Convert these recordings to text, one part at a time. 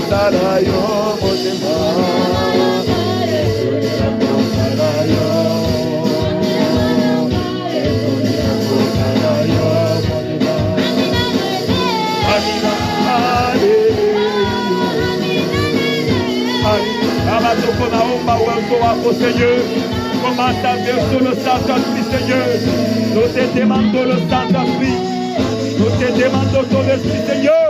Salayo Motema Salayo Seigneur, commence à verser le Saint-Esprit, Seigneur. Nous te demandons le Saint-Esprit. Nous te demandons ton Esprit, Seigneur.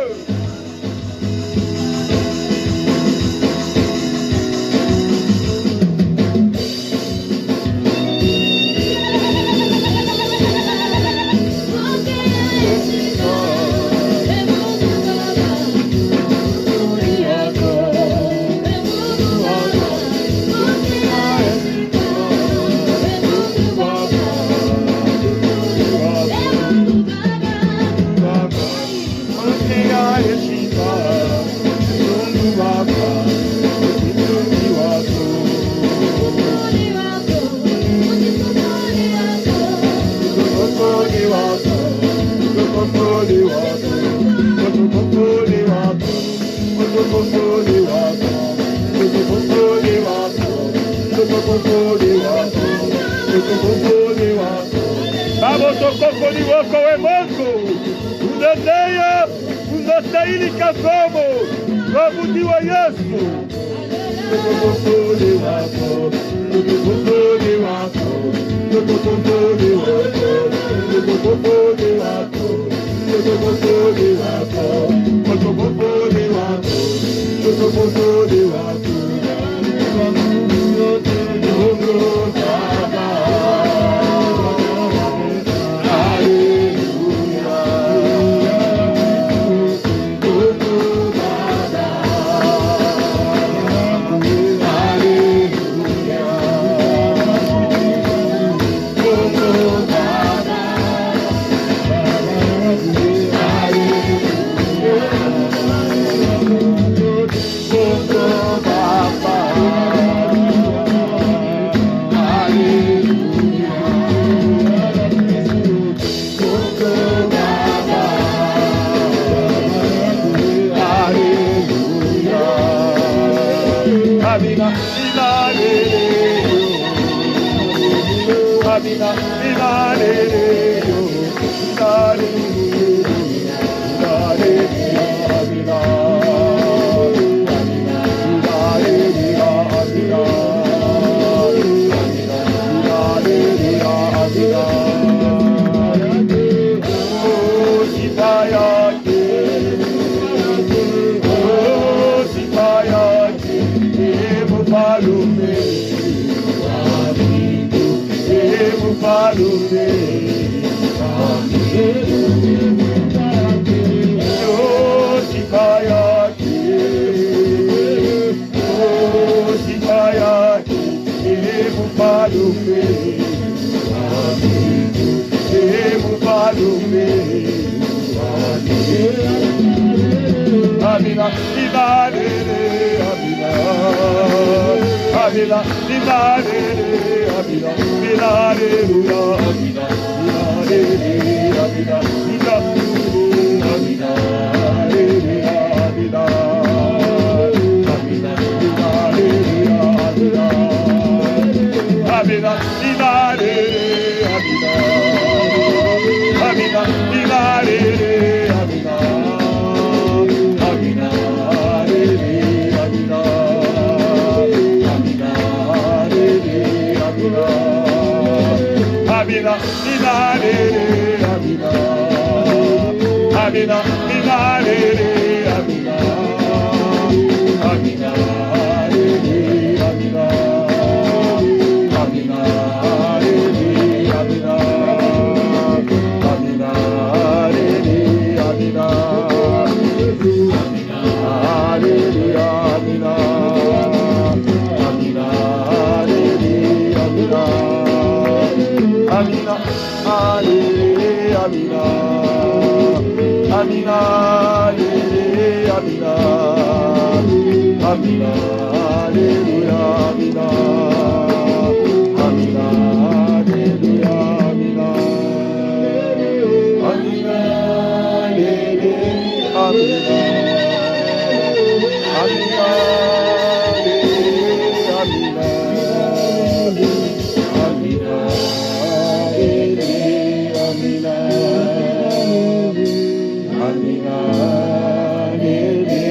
Amina, Nene,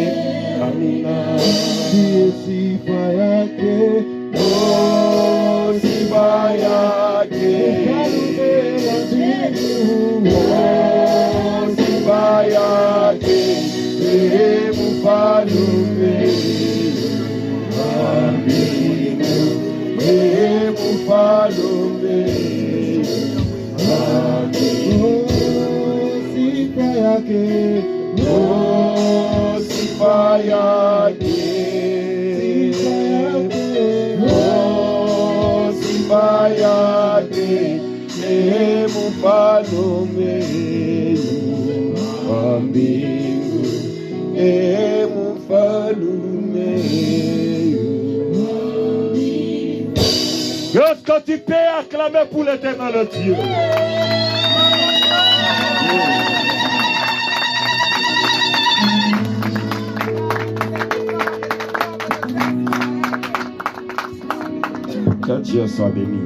Amina. Sifa yake, Oh, sifa yake. Oh, sifa yake. Mfalume wa mbingu. Mfalume wa mbingu. sifa yake, Oh, sifa yake. Oh, sifa yake. Mfalume wa mbingu. Mfalume. Est-ce que tu peux acclamer pour l'éternel Dieu? Que Dieu soit béni.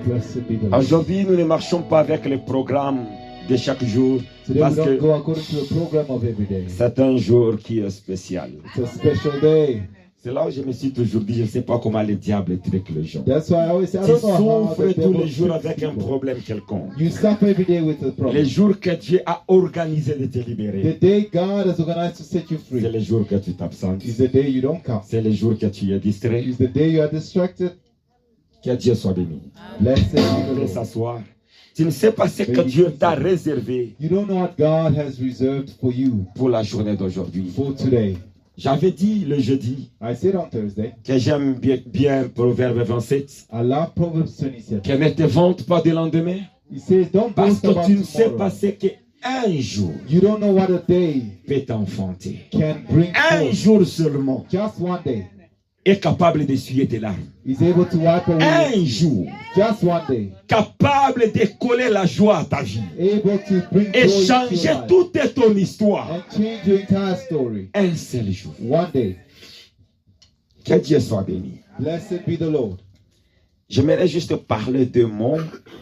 blessed be the Lord. Aujourd'hui, nous ne marchons pas avec les programmes de chaque jour Today parce we don't que go according to the program of every day. c'est un jour qui est spécial. It's a special day. C'est là où je me suis toujours dit, je ne sais pas comment le diable traite les gens. That's why I always say, I Tu don't know how souffres the tous devil les jours treats avec un people. problème quelconque. You suffer every day with a Les problem. jours que Dieu a organisé de te The libérer, day God has organized to set you c'est free les jours que tu t'absentes. is the day you don't come. C'est les jours que tu es distrait. Is the day you are distracted. Que Dieu soit béni. Blessed be the Vous Lord. s'asseoir. Tu ne sais pas ce que Dieu t'a réservé You don't know what God has reserved for you pour la journée d'aujourd'hui. for today. J'avais dit le jeudi I said on Thursday, que j'aime bien Proverbe 27, I love Proverbs 27. que ne te vante pas de lendemain, He says, don't parce boast que about tu ne sais tomorrow. pas ce qu'un jour You don't know what a day peut t'enfanter. can bring Un forth. jour seulement Just one day. est capable d'essuyer tes larmes. He's able to wipe away your Un tears. jour Just one day. capable de coller la joie à ta vie Able to bring et joy into changer your life toute ton histoire. and change your entire story. Un seul jour. One day. Que Dieu soit béni. Blessed be the Lord. J'aimerais juste parler deux mots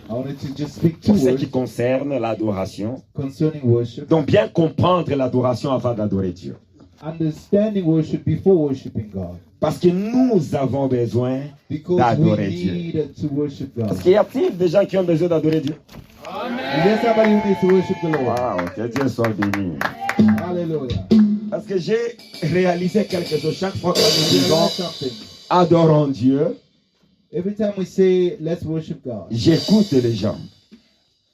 I wanted to just speak two pour ce words qui concerne l'adoration. concerning worship. Donc bien comprendre l'adoration avant d'adorer Dieu. Understanding worship before worshiping God. Parce que nous avons besoin Because we d'adorer Dieu. need to worship God. Parce qu'il y a-t-il des gens qui ont besoin d'adorer Dieu? Is there somebody who needs to worship the Lord? Waouh, que Dieu soit béni. Hallelujah. Parce que j'ai réalisé quelque chose. Chaque fois que nous Realize disons something. adorons Dieu, Every time we say, let's worship God, j'écoute les gens.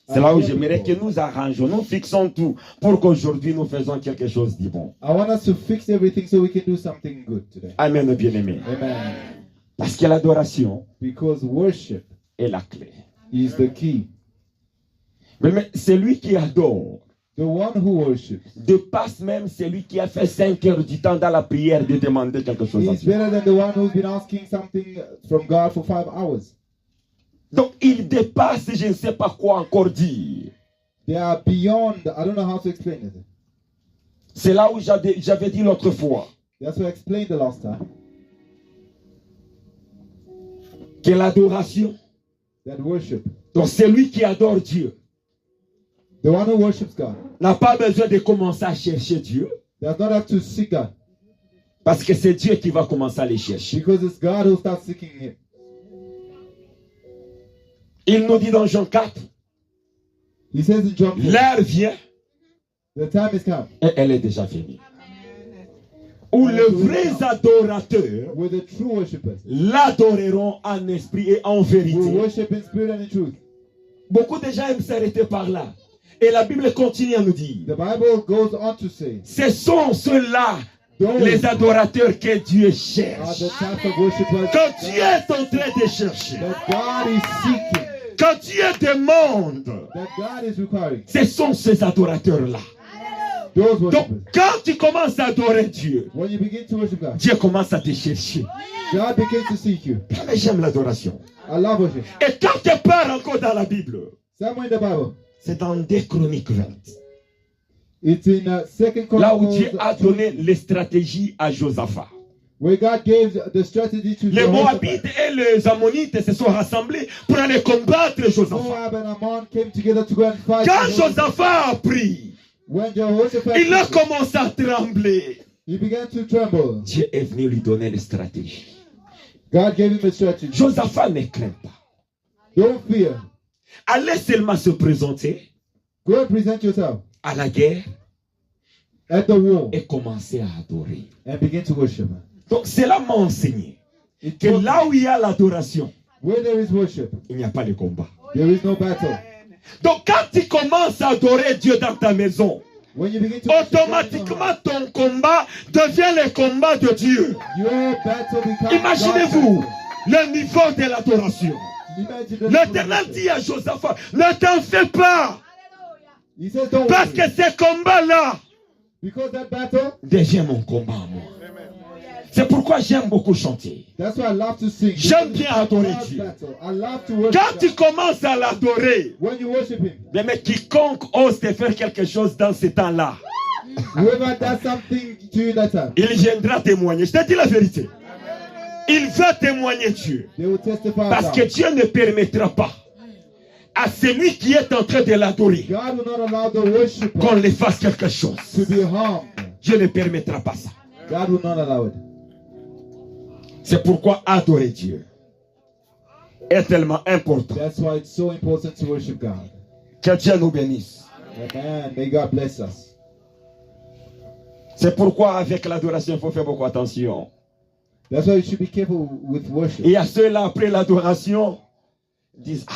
C'est là où j'aimerais que nous arrangeons, nous fixons tout pour qu'aujourd'hui nous faisons quelque chose de bon. I want us to fix everything so we can do something good today. Amen, bien-aimés. Amen. Parce que l'adoration Because worship est la clé. is the key. Mais celui qui adore The one who worships dépasse même celui qui a fait 5 heures du temps dans la prière de demander quelque chose à is Dieu. better than the one who's been asking something from God for 5 hours. Donc il dépasse, je ne sais pas quoi encore dire. They are beyond, I don't know how to explain it. C'est là où j'avais dit l'autre fois That's what I explained the last time. que l'adoration, That worship, donc celui qui adore Dieu, the one who worships God, n'a pas besoin de commencer à chercher Dieu, does not have to seek God. parce que c'est Dieu qui va commencer à les chercher. Because it's God who starts seeking Him. Il nous dit dans Jean 4, He says in John 4, l'heure vient the time is come et elle est déjà venue. Où les vrais adorateurs where the true worshippers l'adoreront en esprit et en will vérité. worship in spirit and in truth. Beaucoup de gens aiment s'arrêter par là. Et la Bible continue à nous dire, The Bible goes on to say, ce sont ceux-là those les adorateurs que Dieu are cherche. the type of worshippers Que Dieu est en train de chercher. that God is seeking, Que Dieu demande. that God is requiring. Ce sont ces adorateurs-là. Those Donc, worshippers. quand tu commences à adorer Dieu, When you begin to worship God, Dieu commence à te chercher. God begins to seek you. Mais j'aime l'adoration. I love worship. Et quand tu pars encore dans la Bible, Somewhere in the Bible, c'est dans 2 Chroniques 20. it's in 2 Là où Dieu Chronicles, a donné les stratégies à Josaphat. where God gave the strategy to Les Jehoshaphat. Moabites et les Ammonites se sont rassemblés pour aller combattre Josaphat. Moab and Ammon came together to go and fight. Quand Jehoshaphat. Josaphat a pris, When Jehoshaphat, il a commencé à trembler. he began to tremble. Dieu est venu lui donner une stratégie. God gave him a strategy. Josaphat ne craint pas. Don't fear. Allez seulement se présenter Go and present yourself à la guerre at the war et commencer à adorer. and begin to worship. Donc cela m'a enseigné It que taught là me, où il y a l'adoration, where there is worship, il n'y a pas de combat. there is no battle. Donc quand tu commences à adorer Dieu dans ta maison, When you begin to worship God in your automatiquement heart, ton combat devient le combat de Dieu. your battle becomes Imaginez-vous God's le niveau de l'adoration. battle. Imagine the L'Éternel level of dit à Josaphat, ne t'en fais pas, worship. He says, don't parce worry, que ce combat-là because that battle, devient mon combat à moi. C'est pourquoi j'aime beaucoup chanter. that's why I love to sing. J'aime bien adorer God's Dieu. battle. I love to worship Quand tu God. commences à l'adorer, When you worship Him, mais quiconque ose te faire quelque chose dans ce temps-là, whoever does something to you that time, il viendra témoigner. Je te dis la vérité. Il va témoigner Dieu. they will testify Parce que about. Dieu ne permettra pas à celui qui est en train de l'adorer God will not allow the worshiper qu'on lui fasse quelque chose. to be harmed. Dieu ne permettra pas ça. God will not allow it. C'est pourquoi adorer Dieu est tellement important. That's why it's so important to worship God. Que Dieu nous bénisse. Amen. May God bless us. C'est pourquoi avec l'adoration, il faut faire beaucoup attention. That's why you should be careful with worship. Et il y a ceux-là, après l'adoration, disent, ah,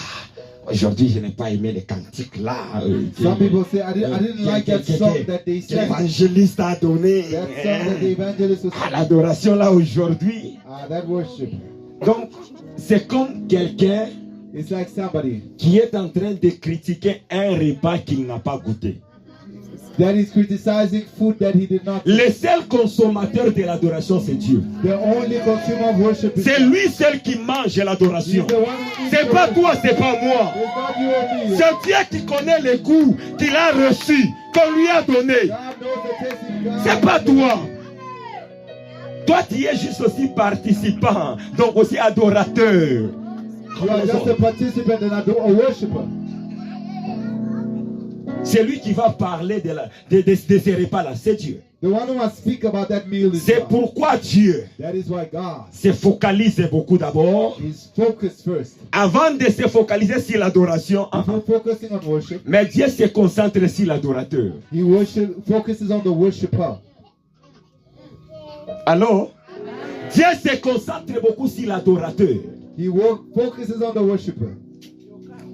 aujourd'hui, je n'ai pas aimé les cantiques là. Some people say, I didn't like that song that they sang. L'évangéliste a donné. That song that the evangelist was À l'adoration là aujourd'hui. that worship. Donc, c'est comme quelqu'un It's like somebody qui est en train de critiquer un repas qu'il n'a pas goûté. that is criticizing food that he did not. Le seul consommateur de l'adoration, c'est Dieu. The only consumer of worship is C'est God. lui seul qui mange l'adoration. He's the one who eats C'est the pas worship. toi, c'est pas moi. It's not you or me. C'est Dieu qui connaît les goûts qu'il a reçus, qu'on lui a donné. God knows the taste in God. C'est pas toi. Toi, tu es juste aussi participant, donc aussi adorateur. You are just a participant and a worshiper. C'est lui qui va parler de ces repas-là, c'est Dieu. The one who must speak about that meal is C'est God. pourquoi Dieu That is why God se focalise beaucoup d'abord, is focused first. avant de se focaliser sur l'adoration. Before focusing on worship, Mais Dieu se concentre sur l'adorateur. he focuses on the worshiper. Alors, Dieu se concentre beaucoup sur l'adorateur. He focuses on the worshiper.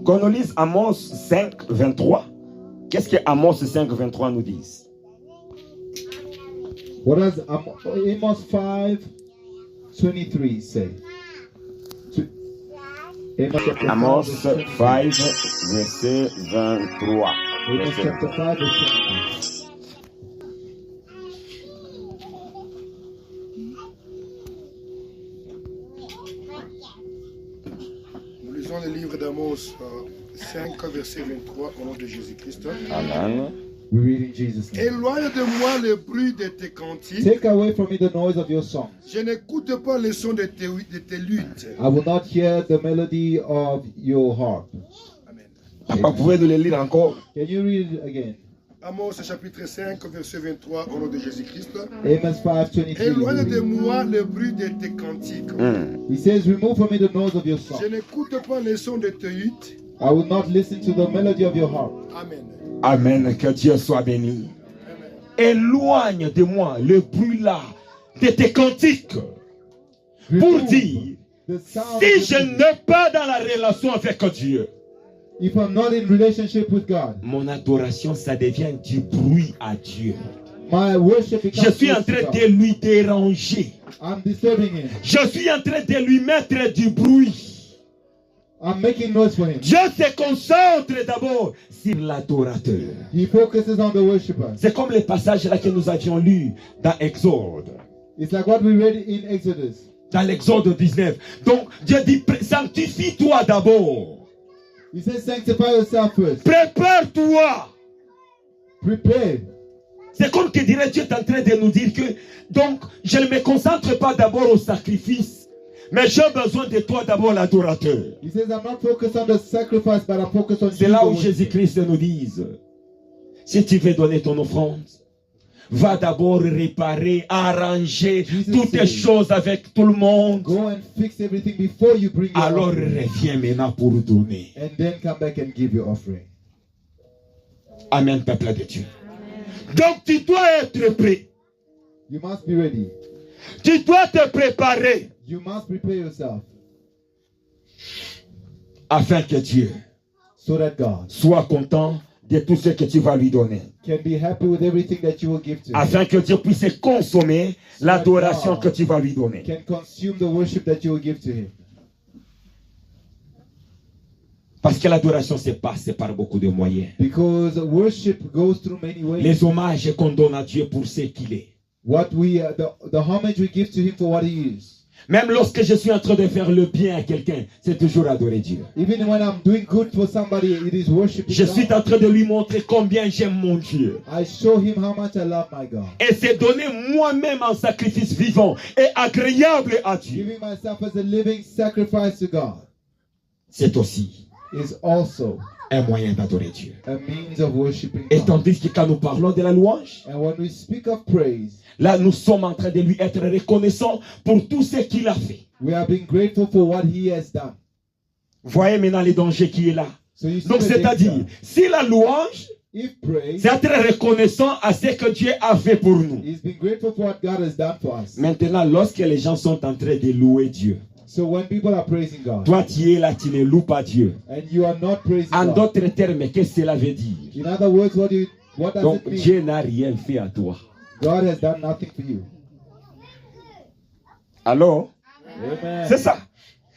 Qu'on nous lise Amos 5, 23. Qu'est-ce que Amos 5, 23 nous dit? What does Amos 5:23 say? Amos 5, verset 23. Amos chapter 5, verse 23. Nous lisons le livre d'Amos 5, verset 23, au nom de Jésus-Christ. Amen. We read in Jesus' name. Éloigne de moi le bruit de tes cantiques. Take away from me the noise of your songs. Je n'écoute pas le son de tes luttes. I will not hear the melody of your harp. Amen. Papa, pouvez nous le lire encore? Can you read it again? Amos chapitre 5, verset 23, au nom de Jésus-Christ. Amos 5:23. Éloigne de moi le bruit de tes cantiques. He says, remove from me the noise of your song. Je n'écoute pas le son de tes luttes. I will not listen to the melody of your harp. Amen. Amen. Que Dieu soit béni. Éloigne de moi le bruit là de tes cantiques. Pour Remove dire, the sound si of je the- n'ai pas dans la relation avec Dieu, If I'm not in relationship with God, mon adoration, ça devient du bruit à Dieu. my worship becomes Je suis en close to train God. de lui déranger. I'm disturbing him. Je suis en train de lui mettre du bruit. I'm making noise for him. Dieu se concentre d'abord sur l'adorateur. He focuses on the worshiper. C'est comme les passages là que nous avions lus dans Exode. It's like what we read in Exodus. Dans l'Exode 19. Donc Dieu dit, sanctifie-toi d'abord. He says, sanctify yourself first. Prépare-toi. Prepare. C'est comme que dirait Dieu est en train de nous dire que, donc, je ne me concentre pas d'abord au sacrifice, mais j'ai besoin de toi d'abord l'adorateur. He says, I'm not focused on the sacrifice, but I'm focused on C'est you, là the où worshiper. Jésus-Christ nous dit Si tu veux donner ton offrande, va d'abord réparer, arranger toutes les choses avec tout le monde. Go and fix everything before you bring your Alors offering. reviens maintenant pour donner. And then come back and give your offering. Amen, peuple de Dieu. Donc tu dois être prêt. You must be ready. Tu dois te préparer You must prepare yourself afin que Dieu so that God soit content de tout ce que tu vas lui donner. can be happy with everything that you will give to him. Afin que Dieu puisse consommer l'adoration que tu vas lui donner. Can consume the worship that you will give to him. Parce que l'adoration se passe par beaucoup de moyens. Because worship goes through many ways. Les hommages qu'on donne à Dieu pour ce qu'il est. What we the homage we give to him for what he is. Même lorsque je suis en train de faire le bien à quelqu'un, c'est toujours adorer Dieu. Even when I'm doing good for somebody, it is worshiping Je suis God. en train de lui montrer combien j'aime mon Dieu. I show him how much I love my God. Et c'est donner moi-même un sacrifice vivant et agréable à Dieu. Giving myself as a living sacrifice to God C'est aussi is also un moyen d'adorer Dieu. a means of worshiping Et God. tandis que quand nous parlons de la louange, And when we speak of praise, là nous sommes en train de lui être reconnaissants pour tout ce qu'il a fait. we are being grateful for what he has done. Voyez maintenant les dangers qui est là. So you see Donc the c'est-à-dire, danger. si la louange, If praise c'est être reconnaissant à ce que Dieu a fait pour nous. is being grateful for what God has done for us. Maintenant, lorsque les gens sont en train de louer Dieu, So when people are praising God toi tu es là, tu ne loues pas Dieu. and you are not praising En God, d'autres termes, qu'est-ce que cela veut dire? in other words, what does Donc it mean? Dieu n'a rien fait à toi. God has done nothing for you. Alors, Amen. c'est ça.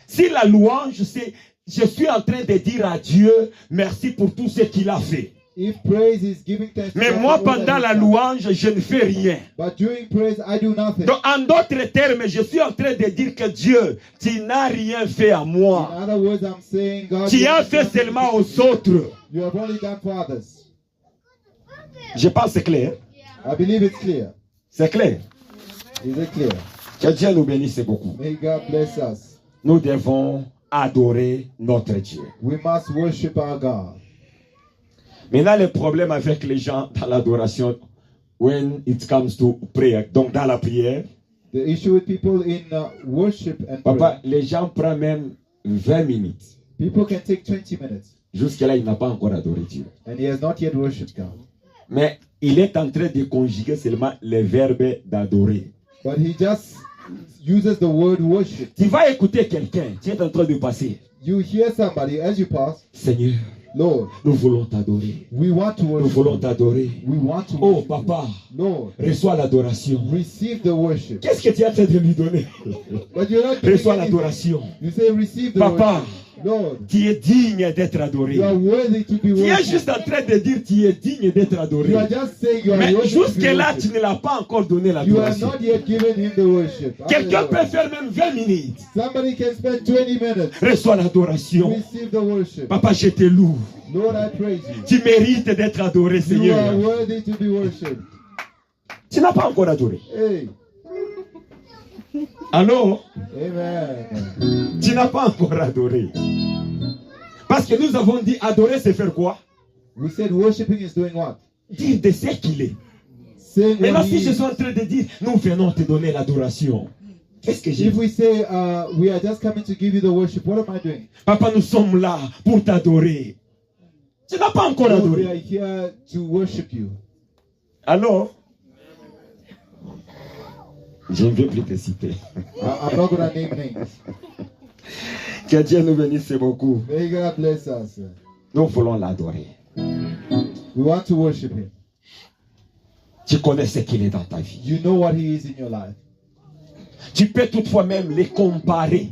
Si la louange, c'est je suis en train de dire à Dieu merci pour tout ce qu'il a fait. If praise is giving thanks to Mais God moi, for all that pendant he's la done. louange, je ne fais rien. But during praise, I do nothing. Donc, en d'autres termes, je suis en train de dire que Dieu, tu n'as rien fait à moi. In other words, I'm saying, God, Tu you as have fait done seulement nothing. aux autres. You have only done for others. Je pense que c'est clair. I believe it's clear. C'est clair. Is it clear? Que Dieu nous bénisse beaucoup. May God bless us. Nous devons adorer notre Dieu. We must worship our God. Maintenant, le problème avec les gens dans l'adoration, when it comes to prayer, donc dans la prière, The issue with people in worship and papa, prayer, les gens prennent même 20 minutes. people can take 20 minutes Jusque-là, il n'a pas encore adoré Dieu. and he has not yet worshipped God. Mais il est en train de conjuguer seulement le verbe d'adorer. But he just uses the word worship. Tu vas écouter quelqu'un, tu es en train de passer. You hear somebody as you pass, Seigneur, Lord, nous voulons t'adorer. we want to Nous worship. voulons t'adorer. We want to Oh, worship. papa, Lord, reçois l'adoration. receive the worship. Qu'est-ce que tu es en train de lui donner? But you're not giving Reçois anything. l'adoration. You say receive the Papa, worship. Lord, tu es digne d'être adoré. you are worthy to be Tu es worshipped. juste en train de dire tu es digne d'être adoré. You are just saying you are Mais worthy to be jusque-là, tu worshipped. ne l'as pas encore donné You have l'adoration. not yet given him the worship. Quelqu'un peut Hallelujah. faire même 20 minutes. Somebody can spend 20 minutes. Reçois l'adoration. Receive the worship. Papa, je te loue. Lord, I praise you. Tu mérites d'être adoré, You are Seigneur. worthy to be worshipped. Tu n'as pas encore adoré. Hey, Alors, amen. tu n'as pas encore adoré. Parce que nous avons dit adorer, c'est faire quoi? We said worshiping is doing what? Dire de ce qu'il est. Saying Maintenant, what si he je is. suis en train de dire, nous venons te donner l'adoration. Qu'est-ce que j'ai If dit? we say we are just coming to give you the worship, what am I doing? Papa, nous sommes là pour t'adorer. Tu n'as pas encore Lord, we are adoré. here to worship you. Alors, je ne vais plus te citer. I'm not going to name names. Que Dieu nous bénisse beaucoup. May God bless us. Nous voulons l'adorer. We want to worship him. Tu connais ce qu'il est dans ta vie. You know what he is in your life. Tu peux toutefois même les comparer.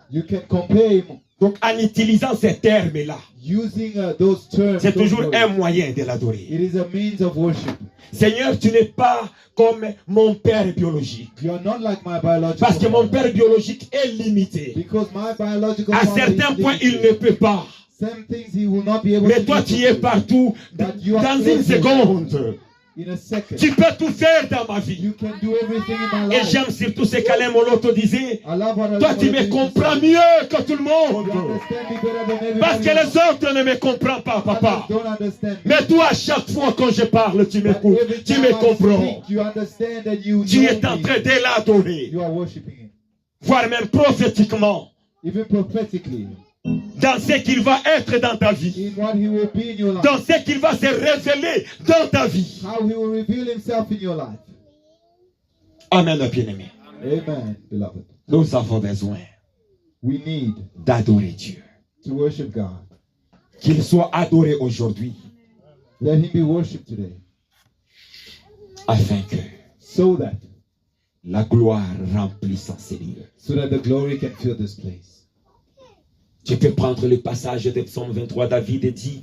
You can compare him Donc, en utilisant ces termes-là, using those terms. c'est those toujours words. un moyen de l'adorer. It is a means of worship. Seigneur, tu n'es pas comme mon père biologique. You are not like my biological Parce que mon father. père biologique est limité. Because my biological À father certains is points, il limited. ne peut pas. Some things he will not be able Mais to toi, do tu for es you. partout But you are dans une present. seconde. in a second. Tu peux tout faire dans ma vie. You can do everything in my Et life. j'aime surtout ce qu'Alain Moloto disait. I love what Toi, tu me comprends mieux que tout le You monde. understand me better than everybody Parce que else. les autres ne me comprennent pas, papa. Others don't understand me. Mais toi, à chaque fois quand je parle, tu But m'écoutes, every tu time me I comprends. speak, you understand that you Tu es know en me. train de l'adorer. You are worshiping him. Voire même prophétiquement. Even prophetically. Dans ce qu'il va être dans ta vie. In what he will be in your life. Dans ce qu'il va se révéler dans ta vie. How he will reveal himself in your life. Amen, bien-aimé. Amen, beloved. Nous avons besoin We need d'adorer Dieu. to worship God. Qu'il soit adoré aujourd'hui. Let him be worshipped today. Afin que So that la gloire remplisse en ces lieux. so that the glory can fill this place. Tu peux prendre le passage de Psaume 23. David dit,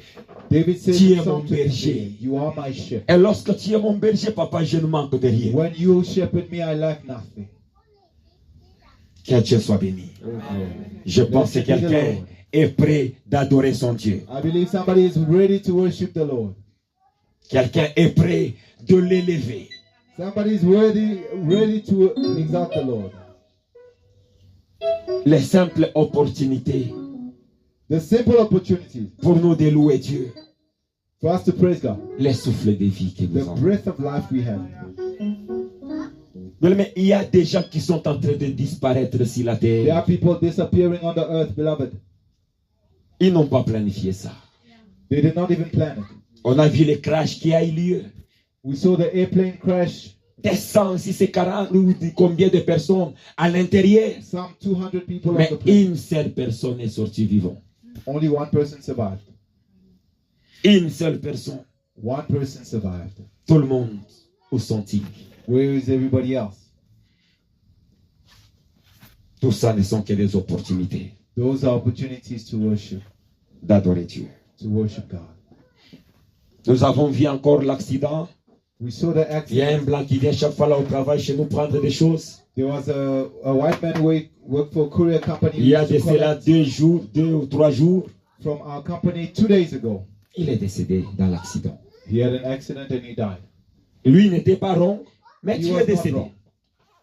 David said Tu es in Psalm mon berger. 23, you are my shepherd. et lorsque tu es mon berger, papa, je ne manque de rien. When you shepherd me, I lack nothing. Que Dieu soit béni. Oh, glory. Je pense que Blessed be the quelqu'un Lord. est prêt d'adorer son Dieu. I believe somebody is ready to worship the Lord. Quelqu'un est prêt de l'élever. Somebody is ready to exalt the Lord. Les simples opportunités The simple opportunities pour nous de louer Dieu. for us to praise God. Les souffles de vie que The nous avons. breath of life we have. Mais il y a des gens qui sont en train de disparaître sur la There terre. are people disappearing on the earth, beloved. Ils n'ont pas planifié ça. They did not even plan it. On a vu le crash qui a eu lieu. We saw the airplane crash. Des 100, si c'est 40 ou combien de personnes à l'intérieur. Some 200 people on Mais the plane. une seule personne est sortie vivante. Only one person survived. Une seule personne. One person survived. Tout le monde, où sont-ils? Where is everybody else? Tout ça ne sont que des opportunités Those are opportunities to worship d'adorer Dieu. God. Nous avons vu encore l'accident. We saw the Il y a un accident. blanc qui vient chaque fois là au travail chez nous prendre des choses. There was a white man worked for a courier company. Il y a to de cela collect 2 ou 3 jours. from our company 2 days ago. Il est décédé dans l'accident. He had an accident and he died. Lui n'était pas rond, mais He tu was es not décédé. wrong,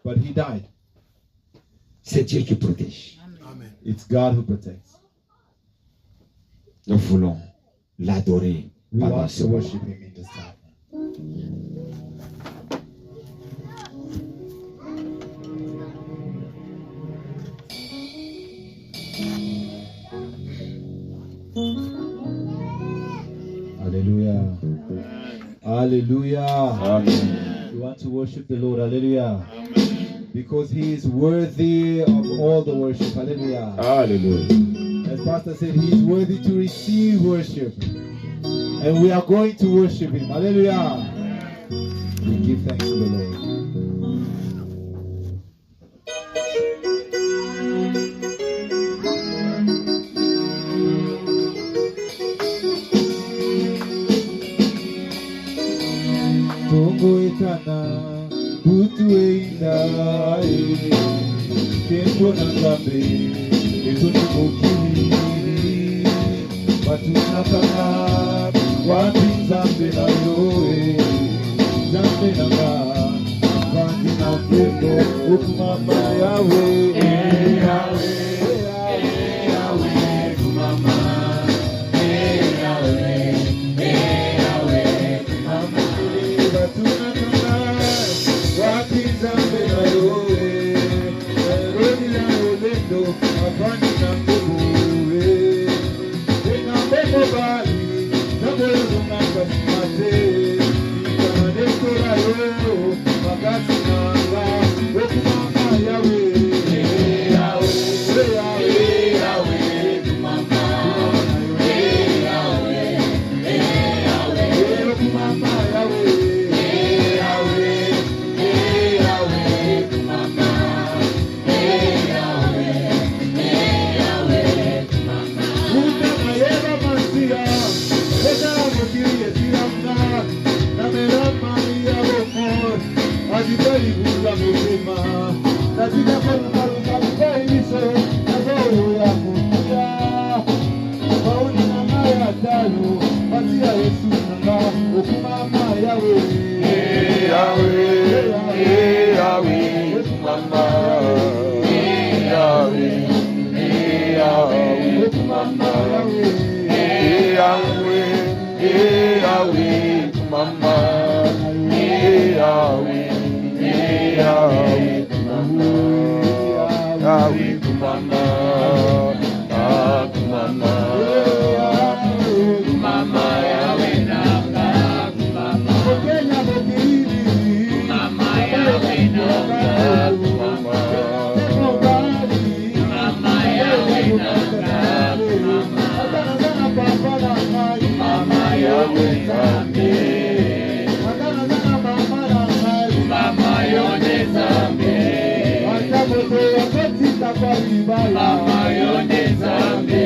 but he died. C'est Dieu qui protège. Amen. It's God who protects. Nous voulons l'adorer We pendant want ce to moment. worship him in this time. Hallelujah. Hallelujah. Amen. We want to worship the Lord. Hallelujah. Because he is worthy of all the worship. Hallelujah. Alléluia. As Pastor said, he is worthy to receive worship. And we are going to worship him. Hallelujah. We give thanks to the Lord. Tongo etana, butu einda, kembo na ngambe, ezoni mokili, batu nakanga, wapi nzambe na yo, nzambe nanga, bandi na mpembo, okumama Yahweh, Yahweh, Yahweh, kumama, Yahweh, Yahweh, kumama. Yahweh, mama, Yahweh, Yahweh, mama, Yahweh, mama, mama, mama, Yahweh, nanga, mama, mama, Yahweh, nanga, mama, mama, Yahweh, nanga, mama, Yahweh, Zambi, mama, Yone Zambi, mama, Yone Zambi,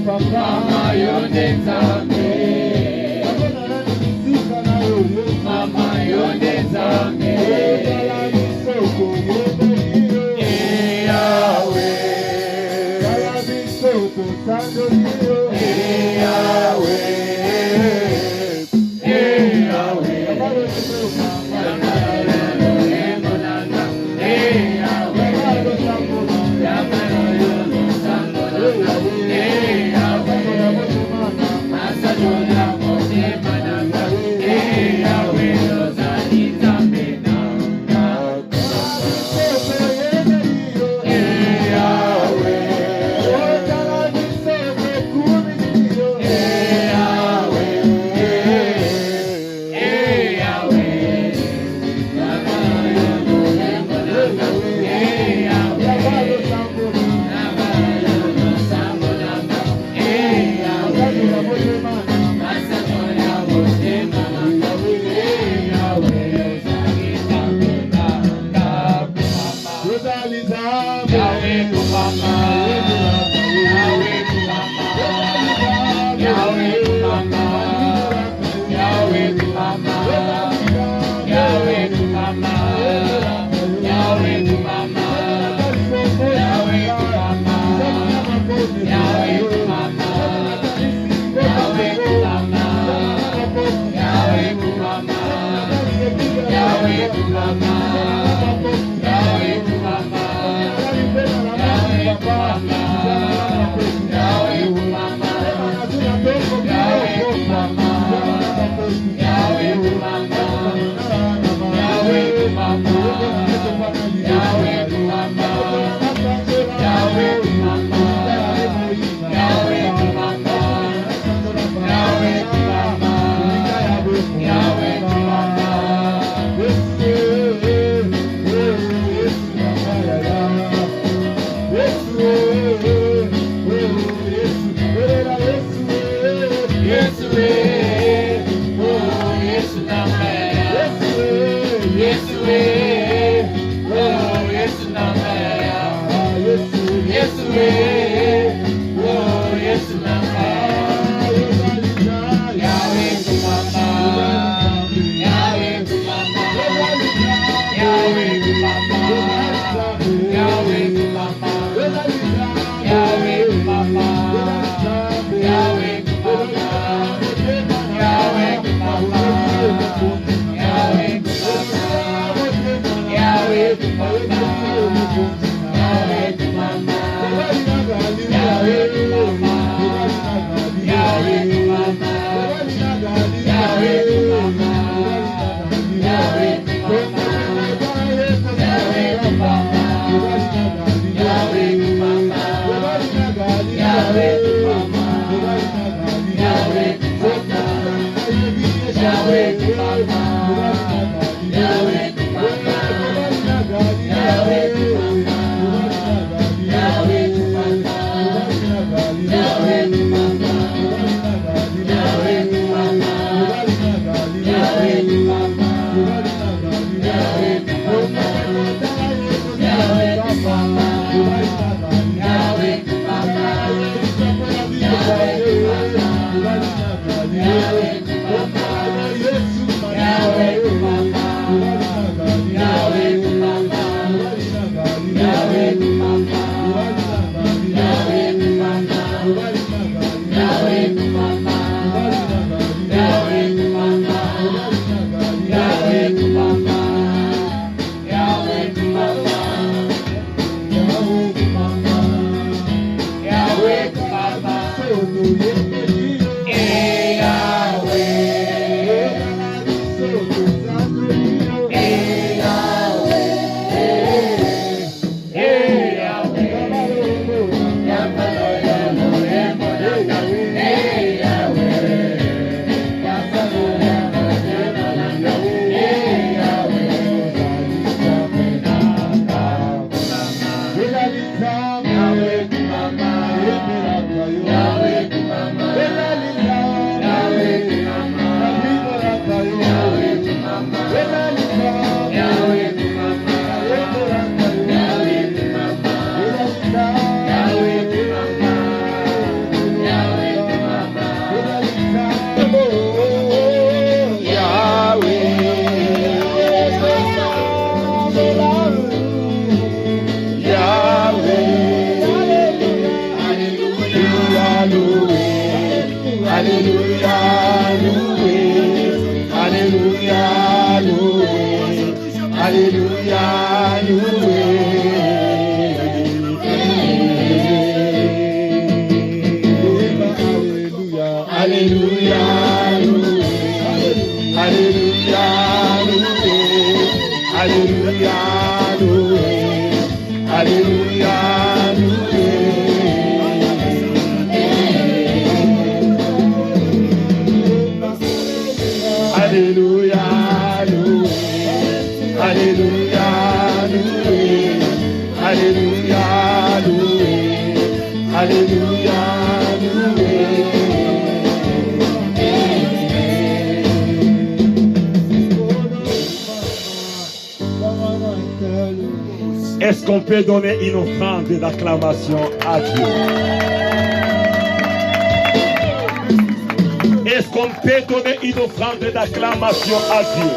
mama, Yone Zambi, mama, Yone Zambi, Yeah. Alléluia, loué. Alléluia, loué. Alléluia, loué. Alléluia, loué. Alléluia, loué. Alléluia, loué. Alléluia, loué. Alléluia, loué. Alléluia, loué. Est-ce qu'on peut donner une offrande d'acclamation à Dieu? Est-ce qu'on peut donner une offrande d'acclamation à Dieu?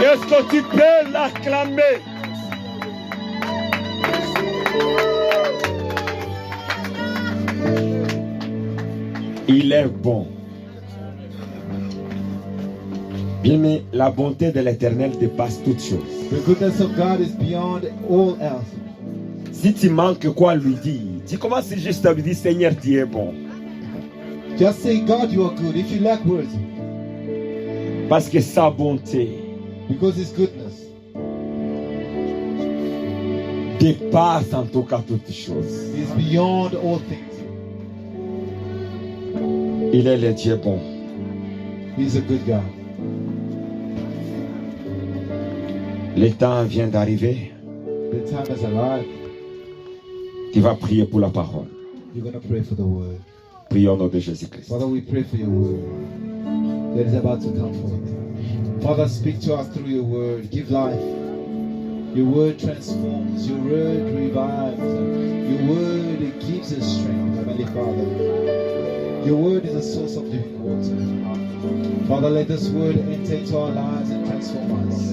Est-ce que tu peux l'acclamer? Il est bon. Bien, mais la bonté de l'Éternel dépasse toutes choses. The goodness of God is beyond all else. Si tu manques quoi lui dire, tu commences juste à lui dire, Seigneur, tu es bon. Just say, God, you are good. If you lack words, Parce que sa bonté because His goodness dépasse en tout cas toutes choses. is beyond all things. Il est le Dieu bon. He's a good God. Le temps vient d'arriver. The time has arrived. Tu vas prier pour la parole. You're going to pray for the word. Prions au nom de Jésus-Christ. Father, we pray for your word that is about to come forth. Father, speak to us through your word. Give life. Your word transforms. Your word revives. Your word, it gives us strength, Heavenly Father. Your word is a source of living water. Father, let this word enter into our lives and transform us.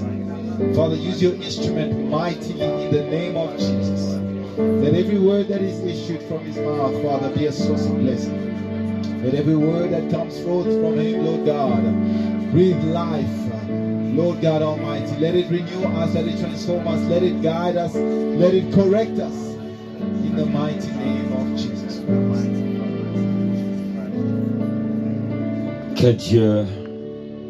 Father, use your instrument mightily in the name of Jesus. Let every word that is issued from his mouth, Father, be a source of blessing. Let every word that comes forth from him, Lord God, breathe life, Lord God Almighty. Let it renew us, let it transform us, let it guide us, let it correct us. In the mighty name of Jesus Christ. Que Dieu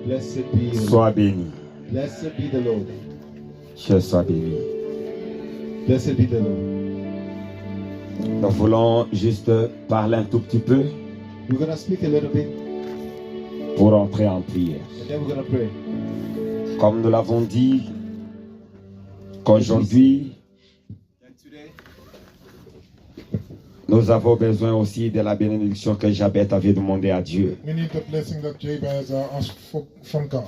Blessed be the soit Lord. béni. Blessed be the Lord. Dieu soit béni. Blessed be the Lord. Nous voulons juste parler un tout petit peu We're going to speak a little bit pour entrer en prière. and then we're going to pray. Comme nous l'avons dit, qu'aujourd'hui, nous avons besoin aussi de la bénédiction que Jabez avait demandé à Dieu. We need the blessing that Jabez asked from God.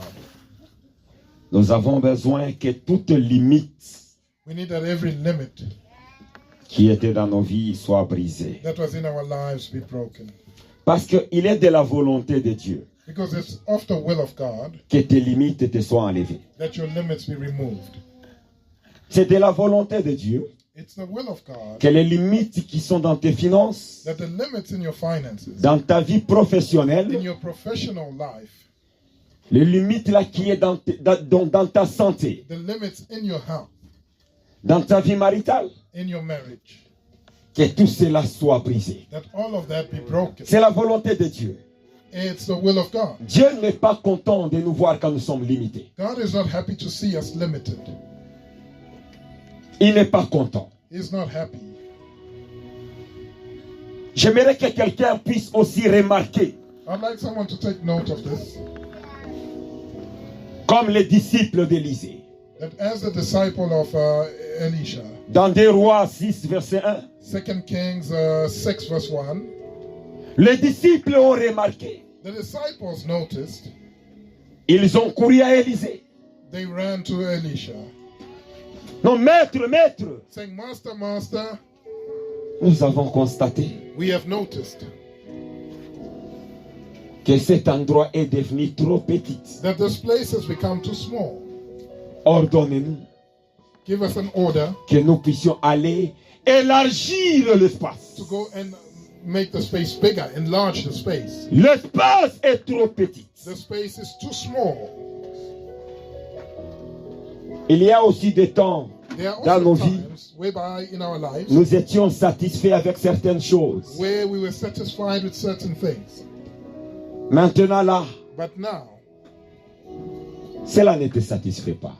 Nous avons besoin que toute limite We need that every limit qui était dans nos vies soit brisée. that was in our lives be broken. Parce qu'il est de la volonté de Dieu Because it's of the will of God que tes limites te soient enlevées. that your limits be removed. C'est de la volonté de Dieu It's the will of God que les limites qui sont dans tes finances, that the limits in your finances, dans ta vie in professionnelle, your professional life, les limites là qui est dans ta santé, the limits in your health, dans ta vie maritale, in your marriage, que tout cela soit brisé. that all of that be broken. C'est la volonté de Dieu. It's the will of God. Dieu n'est pas content de nous voir quand nous sommes limités. God is not happy to see us limited. Il n'est pas content. He's not happy. J'aimerais que quelqu'un puisse aussi remarquer, I'd like someone to take note of this, comme les disciples d'Élisée, that as the disciple of Elisha, dans 2 Rois 6, verset 1, 2 Kings 6 verse 1, les disciples ont remarqué, the disciples noticed, ils ont couru à Élisée. they ran to Elisha, Non, maître, maître, saying, Master, Master, nous avons constaté we have noticed que cet endroit est devenu trop petit. that this place has become too small. Ordonnez-nous Give us an order que nous puissions aller élargir l'espace. to go and make the space bigger, enlarge the space. L'espace est trop petit. The space is too small. Il y a aussi des temps There are dans nos also vies, times whereby in our lives nous étions satisfaits avec certaines choses. where we were satisfied with certain things. Maintenant là, But now, cela ne te satisfait pas.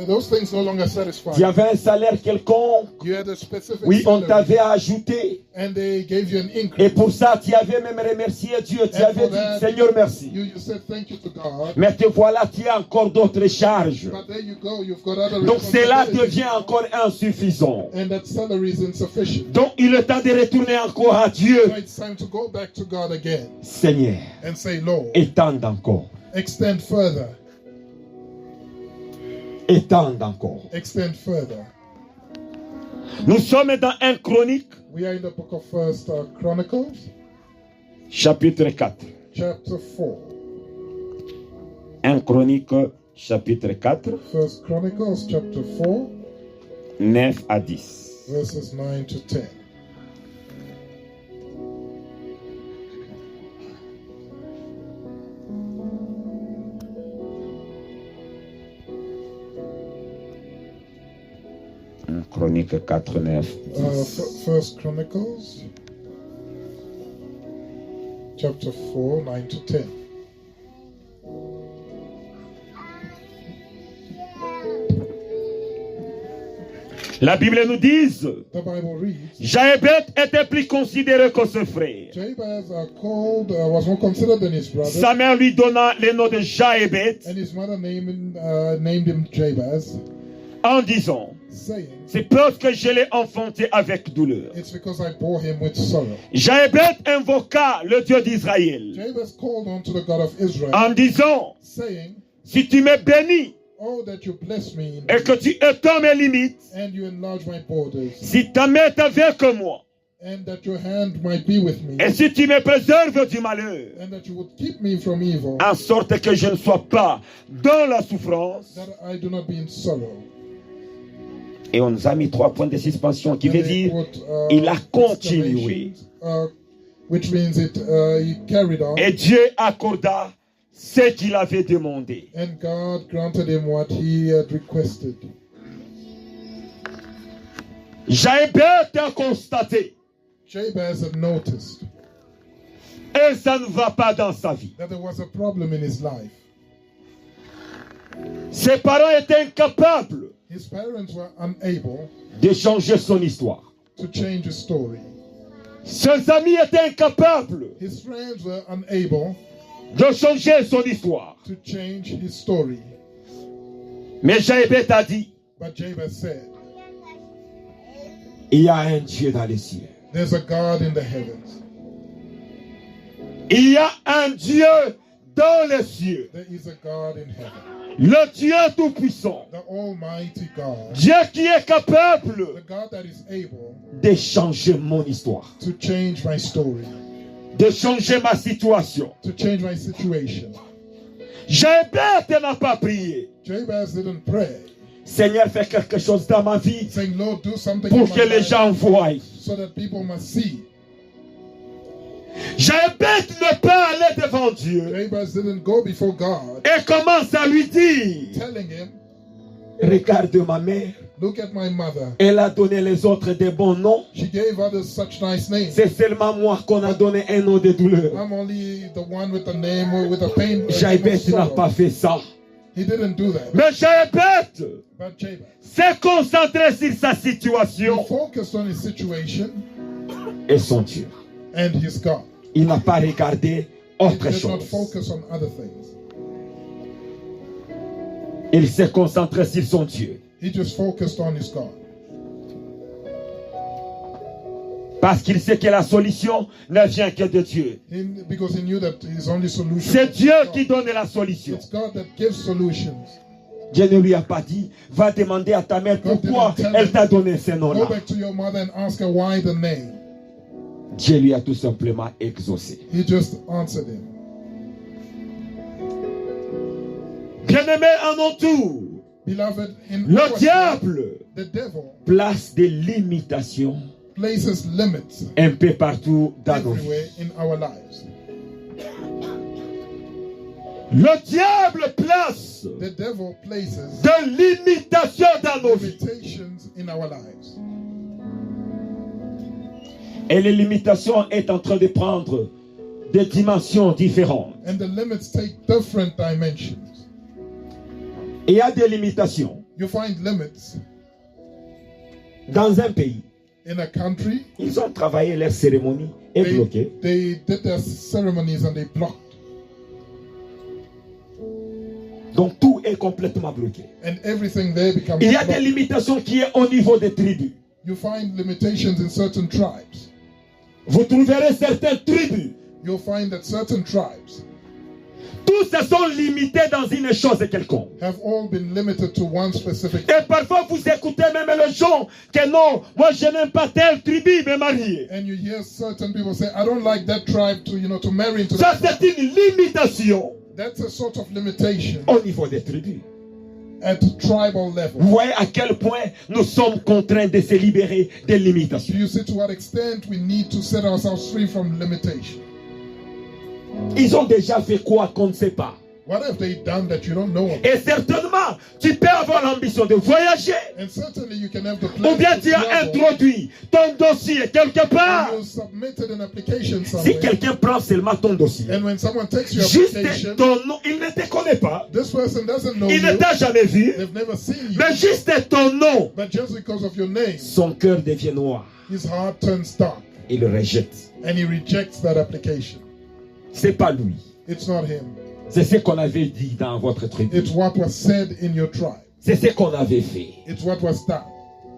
those things no longer satisfy. Tu avais un salaire quelconque, You had a specific oui, on salary, t'avait ajouté. and they gave you an Et increase. pour ça, tu avais même remercié Dieu. Tu And avais for dit, that, Seigneur, merci. You said thank you to God. Mais te voilà, tu as encore d'autres charges. But there you go, you've got other Donc cela responsibilities. devient encore insuffisant. And that salary is insufficient. Donc il est temps de retourner encore à Dieu. So it's time to go back to God again Seigneur, and say, Lord, étende encore. extend further, Étende encore. extend further. Nous sommes dans 1 Chronique, We are in the book of First Chronicles, chapitre 4. chapter 4. 1 Chronique, chapitre 4, First Chronicles, chapter 4, 9 à 10. verses 9 to 10. Chronique 4, 9, 10. First Chronicles, chapter 4, 9 to 10. La Bible nous dit, The Bible reads, Jaébet était plus considéré que ses frères. Jabez was more considered than his brother, Sa mère lui donna le nom de Jaébet and his mother named him Jabez, en disant, saying, c'est parce que je l'ai enfanté avec douleur. it's because I bore him with sorrow. Jaébet invoqua le Dieu d'Israël Jabez called unto the God of Israel, en disant, saying, si tu me bénis oh, that you bless me et que tu étends mes limites, and you enlarge my borders, si ta main est avec moi, and that your hand might be with me, et si tu me préserves du malheur, and that you would keep me from evil, en sorte que je ne sois pas dans la souffrance. that I do not be in sorrow. Et on nous a mis 3 points de suspension qui And veut they dire, put, il a continué. which means he carried on, Et Dieu accorda ce qu'il avait demandé. and God granted him what he had requested. Jaébet a constaté, Jabez had noticed et ça ne va pas dans sa vie. that there was a problem in his life. Ses parents étaient incapables His parents were unable de changer son histoire. to change his story. Ses amis étaient incapables His friends were unable de changer son histoire. to change his story. Mais Jaébet a dit, But Jabez said, il y a un Dieu dans les cieux. there's a God in the heavens. Il y a un Dieu dans les cieux. There is a God in heaven. Le Dieu tout-puissant. The Almighty God. Dieu qui est The capable God that is able de changer mon histoire. to change my story. De changer ma situation. To change my situation. Jaébet n'a pas prié. Jabez didn't pray, Seigneur, fais quelque chose dans ma vie saying, Lord, do something pour in que my les life gens voient. so that people must see. Jaébet n'est pas allé devant Dieu Jabez didn't go before God, et commence à lui dire, telling him, regarde ma mère, look at my mother. elle a donné les autres des bons noms. She gave others such nice names. C'est seulement moi qu'on a donné un nom de douleur. I'm only the one with the name, with the pain. Jaébet n'a pas fait ça. He didn't do that. Mais Jaébet But Jabez, s'est concentré sur sa he situation focused on his situation et son Dieu. and his God. Il n'a pas regardé He autre did not chose. focus on other things. Il s'est concentré sur son Dieu. He just focused on his God. Parce qu'il sait que la solution ne vient que de Dieu. Because he knew that his only solution C'est was Dieu God. qui donne la solution. It's God that gives solutions. Dieu ne lui a pas dit, va demander à ta mère pourquoi elle t'a donné ce Go nom-là. back to your mother and ask her why the name. Dieu lui a tout simplement exaucé. He just answered him. Bien-aimé en mon tour, Beloved, in le our diable the devil place des limitations places limits un peu partout dans nos vies. everywhere in our lives. Le diable place The devil places de l'imitation dans nos vies. limitations in our lives. Et les limitations est en train de prendre des dimensions différentes. And the limits take different dimensions. Il y a des limitations You find limits dans un pays. in a country. Ils ont travaillé leurs cérémonies et bloquées. They did their ceremonies and they blocked. Donc tout est complètement bloqué. And everything there becomes Il y a des blocked. limitations qui est au niveau des tribus. You find limitations in certain tribes. Vous trouverez certaines tribus. You'll find that certain tribes Tous se sont limités dans une chose quelconque. have all been limited to one specific. Et parfois vous écoutez même les gens que non, moi je n'aime pas telle tribu, me marier. And you hear certain people say, I don't like that tribe to marry into Ça that. c'est une limitation That's a sort of limitation au niveau des tribus. at tribal level. Vous voyez à quel point nous sommes contraints de se libérer des Do limitations. you see to what extent we need to set ourselves free from limitation? Ils ont déjà fait quoi qu'on ne sait pas. What have they done that you don't know about? Et certainement, tu peux avoir l'ambition de voyager. And certainly you can have the Ou plan bien to tu as travel, introduit ton dossier quelque part. and you submitted an application Si somewhere. quelqu'un prend seulement ton dossier, And when someone takes your juste application, ton nom, il ne te connaît pas. this person doesn't know Il ne you. t'a jamais vu. They've never seen you. Mais juste ton nom, But just because of your name, son cœur devient noir. his heart turns dark Il le rejette. and he rejects that application. C'est pas lui. It's not him. C'est ce qu'on avait dit dans votre tribu. It's what was said in your tribe. C'est ce qu'on avait fait. It's what was done.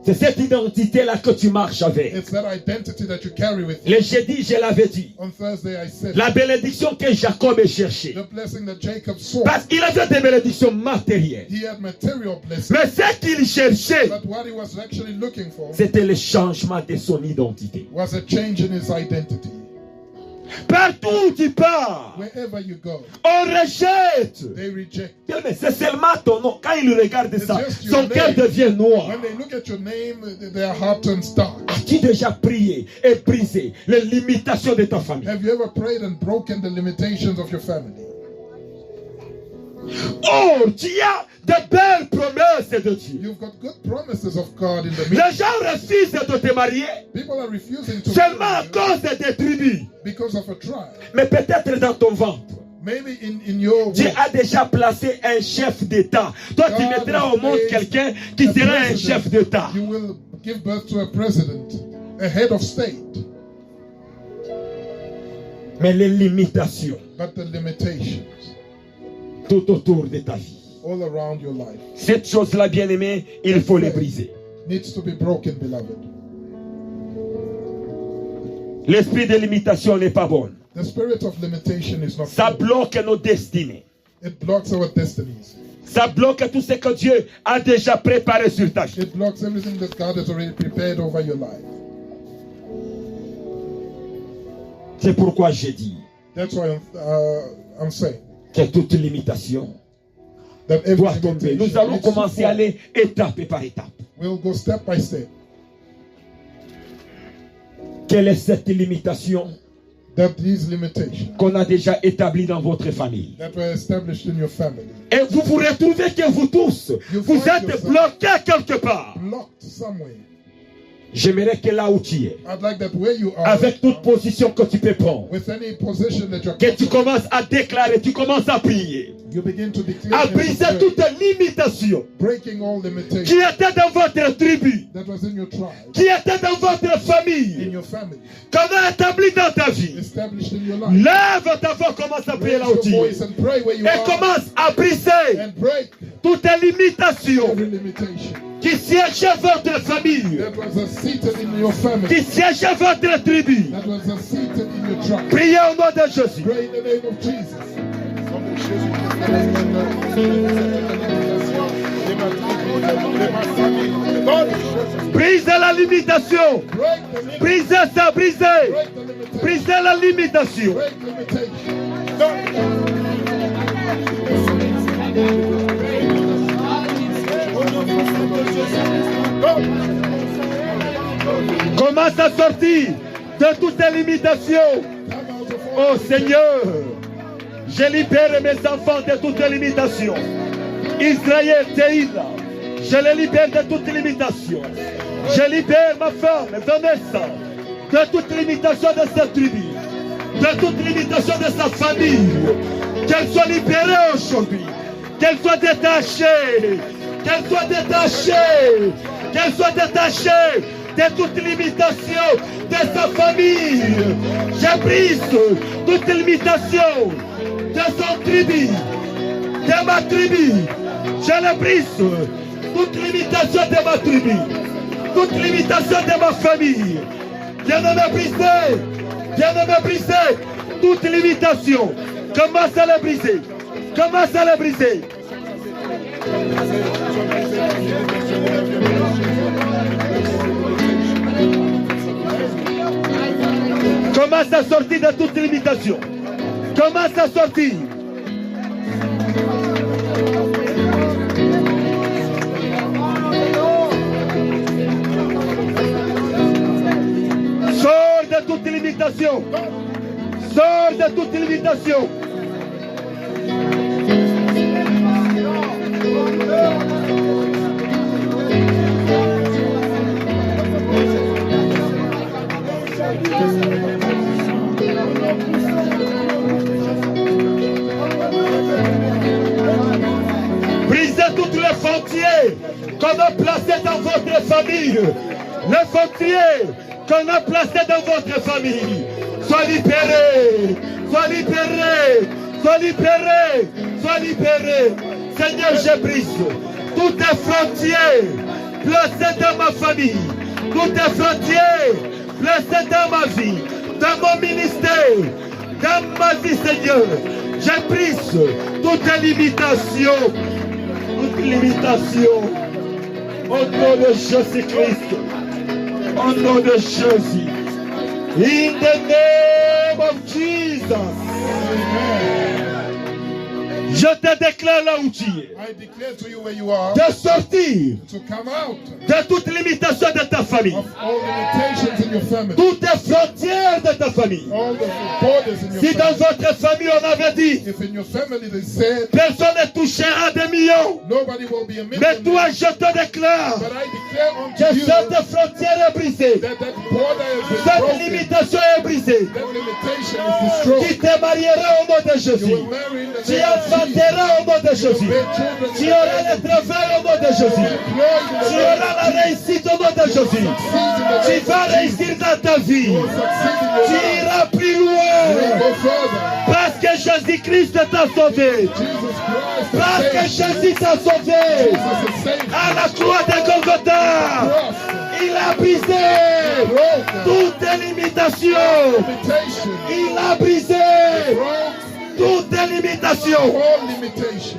C'est cette identité-là que tu marches avec. It's that identity that you carry with you. Le jeudi, je l'avais dit. On Thursday I said La bénédiction que Jacob a cherchée. the blessing that Jacob sought. Parce qu'il avait des bénédictions matérielles. He had material blessing. Mais ce qu'il cherchait, But what he was actually looking for c'était le changement de son identité. was a change in his identity. Partout où tu pars, Wherever you go, on rejette. they reject. Mais c'est seulement ton nom. Quand il regarde ça, just your son cœur name. devient noir. When they look at your name, their heart turns dark. As-tu déjà prié et brisé les limitations de ta famille? Have you ever prayed and broken the limitations of your family? Oh, tu as de belles promesses de Dieu. You've got good promises of God in the Les midst. gens refusent de te marier People are refusing to seulement à marry you cause des tribus. because of a tribe. Mais peut-être dans ton ventre, Maybe in your Dieu womb, a déjà placé un chef d'État. Toi, tu God mettras has au monde placed quelqu'un qui a sera un president. chef d'État. You will give birth to a president, a head of state. Mais les limitations But the limitations tout autour de ta vie, all around your life cette chose-là, bien-aimé, il faut les briser. needs to be broken, beloved. L'esprit de limitation n'est pas bon. The spirit of limitation is not Ça good. bloque nos destinées. It blocks our destinies. Ça bloque tout ce que Dieu a déjà préparé sur ta vie. It blocks everything that God has already prepared over your life. C'est pourquoi j'ai dit That's why I'm saying que toute limitation that every doit tomber. Nous allons limitation commencer à aller étape par étape. We'll go step by step. Quelle est cette limitation That these limitations qu'on a déjà établie dans votre famille? that were established in your family, Et vous vous retrouvez que vous tous, vous êtes bloqués quelque part. blocked somewhere. J'aimerais que là où tu es, I'd like that where you are, avec toute position que tu peux prendre, with any position that you're que tu comfortable, commences à déclarer, tu commences à prier, you begin to declare à and to briser pray, toute limitation breaking all qui limitations était dans votre tribu, that was in your tribe, qui était dans votre in famille, your family, qu'on a établi dans ta vie. established in your life. Lève ta voix, commence à prier là où Raise tu your es. voice and pray where you Et are, commence à briser and break toute limitation every limitation qui siégeait votre famille, that was seated in your family, qui siégeait votre tribu. that was seated in your tribe. Priez au nom de Jésus. Pray in the name of Jesus. Brisez la limitation. Break the limit. Brisez ça, brisez. Break the limitation. Brisez la limitation. Break limitation. Commence à sortir de toutes les limitations. Come out of Oh all Seigneur, Je libère mes enfants de toute limitation. Israël, Théila, je les libère de toute limitation. Je libère ma femme, Vanessa, de toute limitation de sa tribu, de toute limitation de sa famille. Qu'elle soit libérée aujourd'hui, qu'elle soit détachée, qu'elle soit détachée, qu'elle soit détachée de toute limitation de sa famille. Je brise toute limitation de son tribu, de ma tribu. Je le brise, toute limitation de ma tribu, toute limitation de ma famille. Bien-aimé brisé, bien-aimé brisé, toute limitation. Commence à la briser, commence à la briser. Commence à sortir de toute limitation. Commence à sortir. Sors de toute limitation. Sors de toute limitation. Brisez toutes les frontières qu'on a placées dans votre famille. Les frontières qu'on a placées dans votre famille. Sois libéré, sois libéré, sois libéré, sois libéré. Seigneur, je brise toutes les frontières placées dans ma famille, toutes les frontières placées dans ma vie, dans mon ministère, dans ma vie, Seigneur. Je brise toute limitation, au nom de Jésus-Christ, au nom de Jésus. In the name of Jesus. Je te déclare là où tu es. I declare to you where you are De sortir to come out de toute limitation de ta famille. of all limitations in your family, Toutes les frontières de ta famille. all the borders in your Si dans family. votre famille on avait dit If in your family they said personne ne touchera des millions, nobody will be a mais millionaire, toi je te déclare but I declare que unto you cette frontière est brisée. that border has been Cette broken, limitation est brisée. that limitation is destroyed. Tu te marieras au nom de You Jésus. will marry in the Tu name of Jesus. enfanteras au nom de You will Jésus. bear children in Tu the auras name le of travail au nom de Jésus. employed in the Tu name auras of la réussite au nom de Jésus. Tu vas réussir dans ta vie. You will succeed in your Tu life. iras plus You will loin. go further. Parce que Jésus-Christ t'a sauvé. Jesus Christ Parce que has saved you. Jésus t'a sauvé. Jesus has saved you. À la croix de Golgotha, Cross, il a brisé broken toutes les limitations. limitation, Il a brisé broke toutes les limitations. all limitation.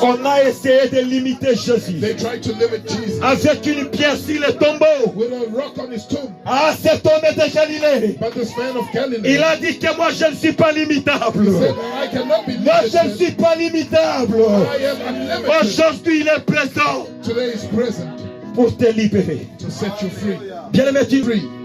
On a essayé de limiter Jésus They tried to limit Jesus avec une pierre sur le tombeau. with a rock on his tomb. Ah, cet homme de Galilée, But this man of Galilee il a dit que moi je ne suis pas limitable. said, I cannot be Moi je ne limited. suis pas limitable. I am unlimited. Aujourd'hui il est présent Today is present pour te libérer. to set you free. Bien-aimé,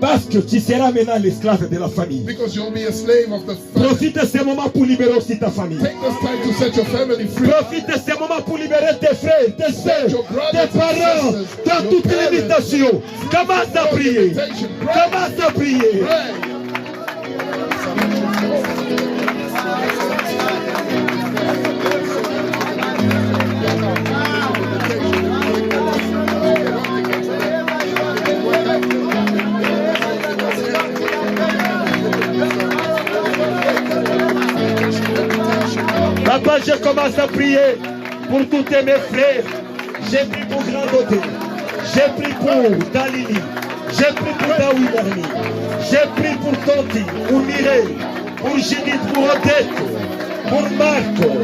parce que tu seras maintenant l'esclave de la famille. Because you'll be a slave of the family. Profite de ce moment pour libérer aussi ta famille. Take this time to set your family free. Profite de ce moment pour libérer tes frères, tes soeurs, tes parents de toute limitation. Commence à prier. Commence à prier. Pray. Papa, je commence à prier pour tous mes frères. J'ai pris pour Grand Côté. J'ai pris pour Dalili. J'ai pris pour Daouidani. J'ai pris pour Tonti, pour Mireille, pour Judith, pour Odette, pour Marco.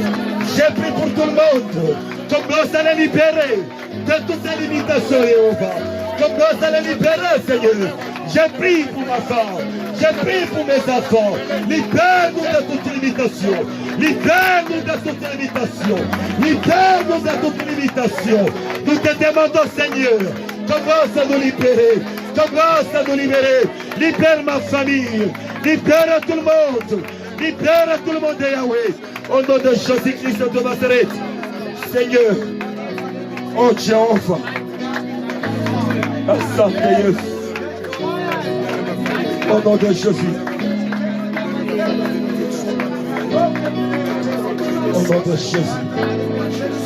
J'ai pris pour tout le monde. Comme nous allons libérer de toutes les limitations, Jéhovah. Comme nous allons libérer, Seigneur. J'ai pris pour ma femme. J'ai pris pour mes enfants. Libère-nous de toute limitation. Libère-nous de toute limitation. Libère-nous de toute limitation. Nous te demandons, Seigneur, commence à nous libérer. Commence à nous libérer. Libère ma famille. Libère tout le monde. Libère tout le monde, Yahweh. Au nom de Jésus-Christ de Nazareth. Seigneur. Oh Jéhovah. Asante Yesu. Au nom de Jésus. Au nom de Jésus.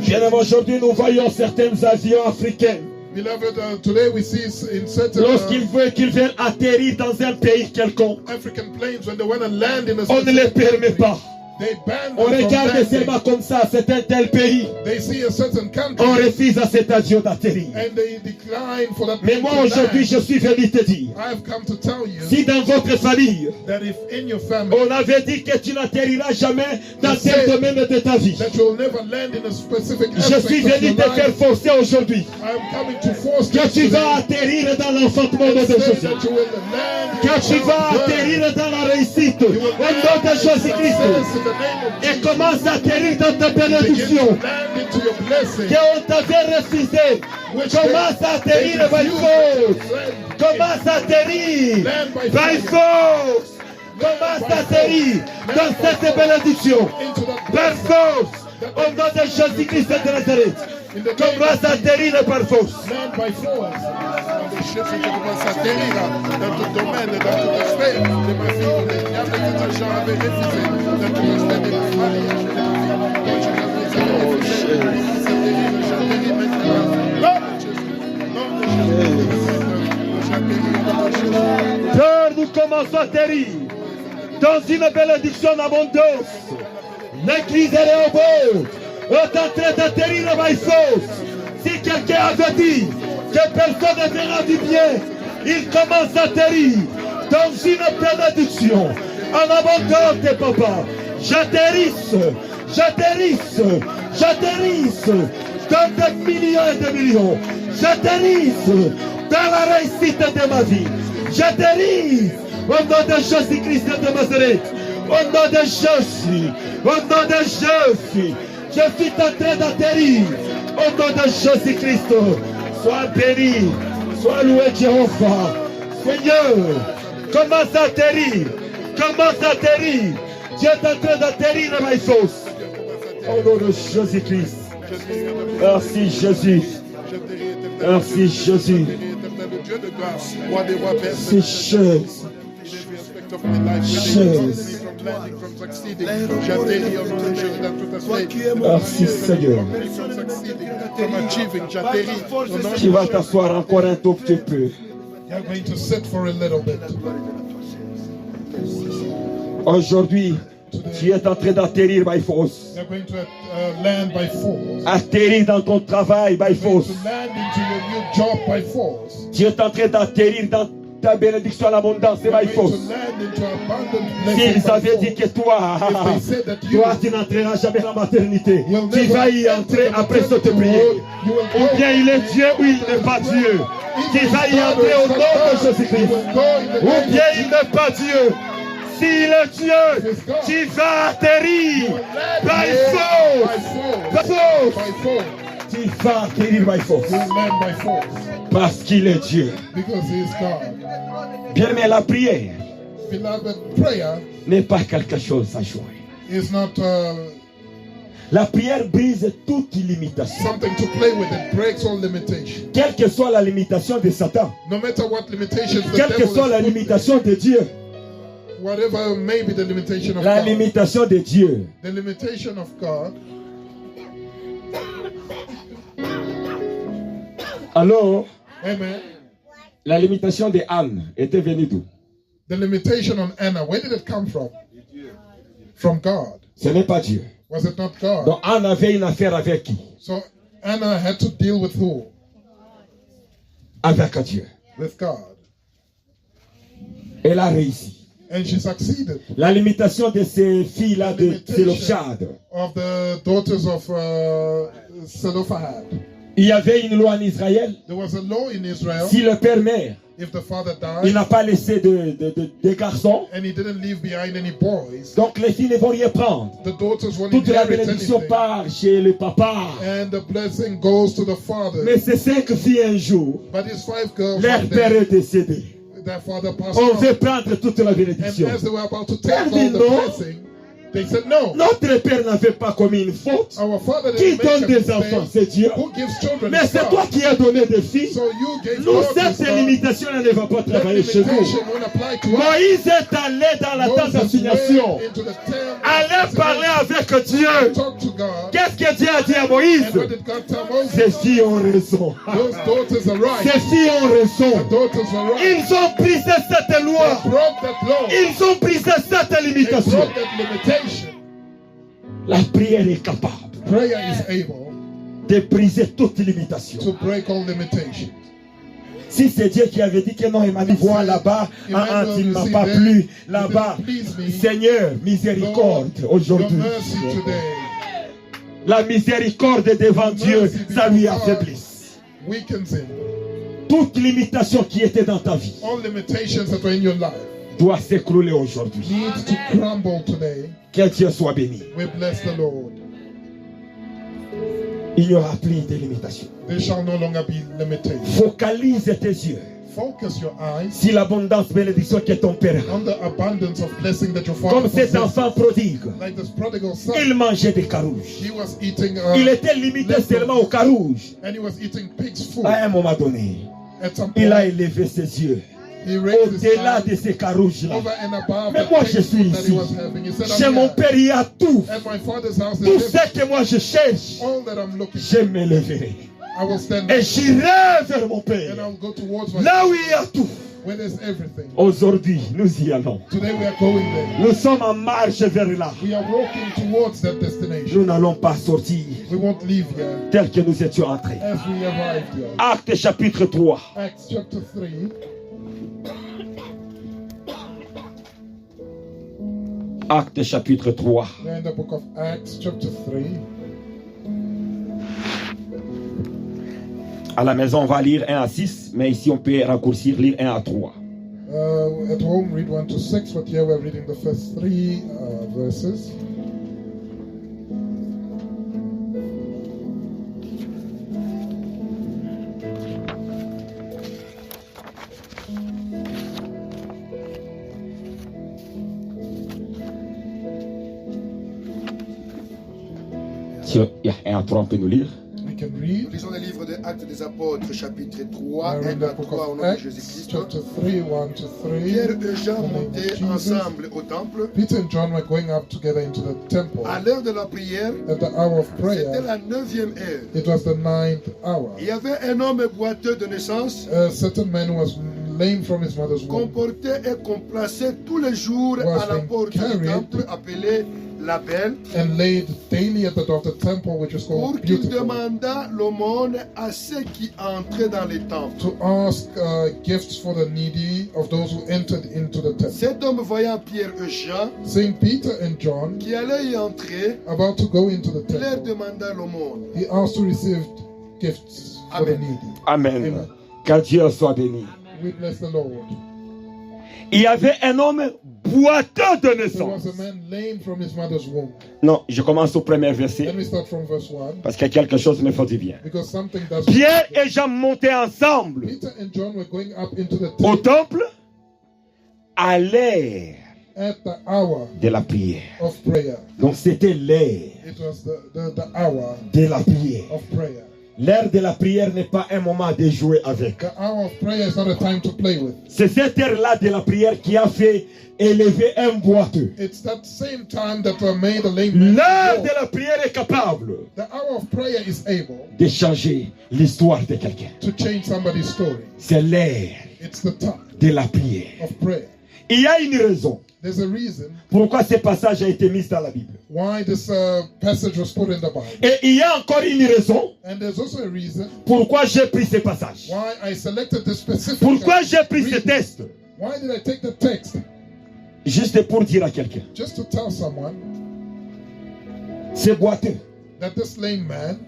Bien avant aujourd'hui, nous voyons certains avions africains. Beloved, today we see in certain Lorsqu'ils veulent qu'ils viennent atterrir dans un pays quelconque, African planes, when they want to land in a on ne les specific permet country, pas. they ban On them from regarde landing. seulement comme ça, c'est un tel pays. They see a certain country On refuse à cet avion d'atterrir. and they decline for that Mais plane moi to aujourd'hui, land. je suis venu te dire, I've come to tell you si dans votre famille, that if in your family on avait dit que tu n'atterriras jamais dans tel domaine de ta vie, that you'll never land in a specific je suis aspect of venu your te faire life, forcer aujourd'hui I'm coming to force que you tu vas today atterrir dans l'enfantement de and say Jésus. that you will land in Que tu your vas birth. atterrir dans la réussite You au will nom land de in Jésus-Christ. success in the name of Et Jesus. commence à atterrir dans ta Begin to bénédiction land into your blessing. qu'on t'avait refusé. Commence à atterrir by force. Commence à atterrir by force. Commence à atterrir dans cette bénédiction. Par force. Au nom de Jésus-Christ de Nazareth. Commence à atterrir par force. Land by force. Dans des choses que commence à atterrir dans tout domaine, dans tout aspect de ma vie, où les diables et tout gens avaient refusé, dans tout aspect de ma famille. Moi, je l'avais refusé, je commence à atterrir, j'atterris maintenant. Non, Jésus, non, Jésus, j'atterris dans Jésus. Père, nous commençons à atterrir dans une bénédiction abondante. L'église est au bout. On est en train d'atterrir by force. Si quelqu'un avait dit que personne ne verra du bien, il commence à atterrir dans une bénédiction en abondance, papa. J'atterrisse, j'atterrisse, j'atterrisse dans des millions et des millions. J'atterrisse dans la réussite de ma vie. J'atterris au nom de Jésus-Christ de Nazareth. Au nom de Jésus. Au nom de Jésus. Je suis en train d'atterrir. Au nom de Jésus-Christ. Sois béni. Sois loué Jéhovah. Seigneur, commence à atterrir. Commence à atterrir. Tu es en train d'atterrir dans ma force. Au nom de Jésus-Christ. Merci Jésus. Merci Jésus. C'est chaise. Merci Seigneur. Tu vas t'asseoir encore un tout petit peu. You're going to sit for a little bit. Aujourd'hui, tu es en train d'atterrir by force. You're going to land by force. Atterrir dans ton travail by You're going force. to land into your new job by force. Tu es en train d'atterrir dans ta bénédiction à l'abondance You're by going force. to land into abundant blessing S'ils by avaient dit force. que toi, toi tu n'entreras jamais dans la maternité, tu vas y entrer après cette prière. Ou bien il est Dieu ou il n'est pas Dieu. Tu vas y entrer au nom de Jésus-Christ. Ou bien il n'est pas Dieu. S'il est Dieu, tu vas atterrir by force. By force. By force. Tu vas atterrir by force. You land by force. Parce qu'il est Dieu. Because he is God. Bien, mais la prière Beloved, prayer n'est pas quelque chose à jouer. is not La prière brise toute limitation. something to play with. It breaks all limitation. Quelle que soit la limitation de Satan, No matter what limitations the quelle que devil soit la has put limitation de Dieu, there, whatever may be the limitation of la God, limitation de Dieu, the limitation of God. alors Amen. la limitation de Anne était venue d'où? The limitation on Anna, where did it come from? From God. Ce n'est pas Dieu. Was it not God? Donc Anne avait une affaire avec qui? So Anna had to deal with who? Avec Dieu. With God. Elle a réussi. And she succeeded. La limitation de ces filles-là de Limitation Zélopchad. of the daughters of Zelophehad. Il y avait une loi en Israël. There was a law in Israel. Si le père-mère if the father il died n'a pas laissé de garçons, and he didn't leave behind any boys, donc les filles ne vont rien prendre. the daughters won't Toute la inherit bénédiction anything. part chez le papa. And the blessing goes to the father. Mais ces 5 filles un jour, But his 5 girls, leur one père day, est décédé. their father passed On on. veut prendre toute la And bénédiction. as they were about to Elle take dit all the non. blessing, they said no. Notre père n'avait pas commis une faute. Our father Qui didn't donne make a des enfants? mistake. C'est Dieu. Who gives children Mais is c'est toi God. qui as donné des filles. So you gave Nous, God this cette God. limitation ne va pas That travailler chez nous. limitation won't apply to us. Moïse est allé dans la tente Moses d'assignation. went into the tent Allez parler avec Dieu. talk to God. Qu'est-ce que Dieu a dit à Moïse? And what did God tell Moses? Ces filles ont raison. Those daughters are right. Ces filles ont The raison. daughters are right. Ils ont brisé cette They loi. broke that law. Ils ont brisé cette They limitation. broke that limitation. La prière est capable Prayer is able de briser toute limitation. to break all limitations. Si c'est Dieu qui avait dit que non, il m'a dit, vois là-bas, tu ne m'as pas plu, là-bas. Seigneur, miséricorde Your aujourd'hui. mercy today La miséricorde devant Dieu, ça lui affaiblisse. weakens him. Toute limitation qui était dans ta vie All limitations that were in your life doit s'écrouler aujourd'hui. needs to crumble today. Que Dieu soit béni. We bless the Lord. Il n'y aura plus de limitation. They shall no longer be limited. Focalise tes yeux Focus your eyes sur l'abondance bénédiction que ton Père a. on the abundance of blessing that your father Comme cet possessed. enfant prodigue, Like this prodigal son, il mangeait des carouges. he was eating Il était limité seulement aux carouges. and he was eating pig's food. À un moment donné, At some il a point, élevé ses yeux he raised his au-delà de eyes ces carouges-là. over and above Mais the moi, pig's je suis food that he ici. was having. He said, Chez I'm mon here. Père, il y a tout. At my father's house, Tout there's ce que moi je cherche, all that I'm looking je for. me leverai. I will stand Et up j'irai vers mon and Père. I'll go towards my Là où il y a tout. where there's everything. Aujourd'hui, nous y allons. Today we are going there. Nous sommes en marche vers là. We are walking towards that destination. Nous n'allons pas sortir We won't leave here tel que nous étions entrés. as we arrived here. Acte chapitre 3. Acts chapter 3. Acte chapitre 3. We're in the book of Acts chapter 3. À la maison, on va lire 1 à 6, mais ici, on peut raccourcir, lire 1 à 3. At home, read 1 to 6, but here we're reading the first 3 verses. Si il y a 1 à 3, on peut nous lire. We can read. Nous lisons le livre des Actes des Apôtres, chapitre 3, We're in 1 the à book 3, au of nom de Acts Jésus-Christ. chapter 3, 1 to 3. Pierre et Jean In the name of montaient Jesus. ensemble au temple. Peter and John were going up together into the temple. À l'heure de la prière, At the hour of c'était prayer, la 9e heure. it was the 9th hour. Il y avait un homme boiteux de naissance, A certain man who was lame from his mother's womb comporté et complacé tous les jours Was à la being porte du carried temple appelée la Belle, and laid daily at the door of the temple, which is pour called qu'il Beautiful, demandât l'aumône à ceux qui entraient dans les temples. to ask gifts for the needy of those who entered into the temple. Cet homme voyant Pierre et Jean Seeing Peter and John qui allaient y entrer, about to go into the leur temple, demanda l'aumône. he asked to receive gifts for the Amen. needy. Amen. Amen. Que Dieu soit béni. We bless the Lord. Il y avait un homme boiteux de There was naissance. a man lame from his mother's womb. Non, je commence au premier verset Let me start from verse 1, parce que quelque chose me fait du bien. because something does. Pierre et Jean montaient ensemble Peter and John were going up into the au temple temple à l'heure at the hour de la prière. of prayer. Donc c'était l'heure It was the hour de la prière. of prayer. L'heure de la prière n'est pas un moment de jouer avec. The hour of prayer is not a time to play with. C'est cette heure-là de la prière qui a fait élever un boiteux. It's that same time that made a lame man L'heure to de walk. la prière est capable The hour of prayer is able de changer l'histoire de quelqu'un. to change somebody's story. C'est l'heure It's the time de la prière. of prayer. Il y a une raison There's a reason pourquoi ce passage a été mis dans la Bible. why this passage was put in the Bible. Et il y a encore une raison And there's also a reason pourquoi j'ai pris ce passage. why I selected this specific Pourquoi j'ai pris ce reason. texte. Why did I take the text? Juste pour dire à quelqu'un, Just to tell someone c'est boiteux. that this lame man,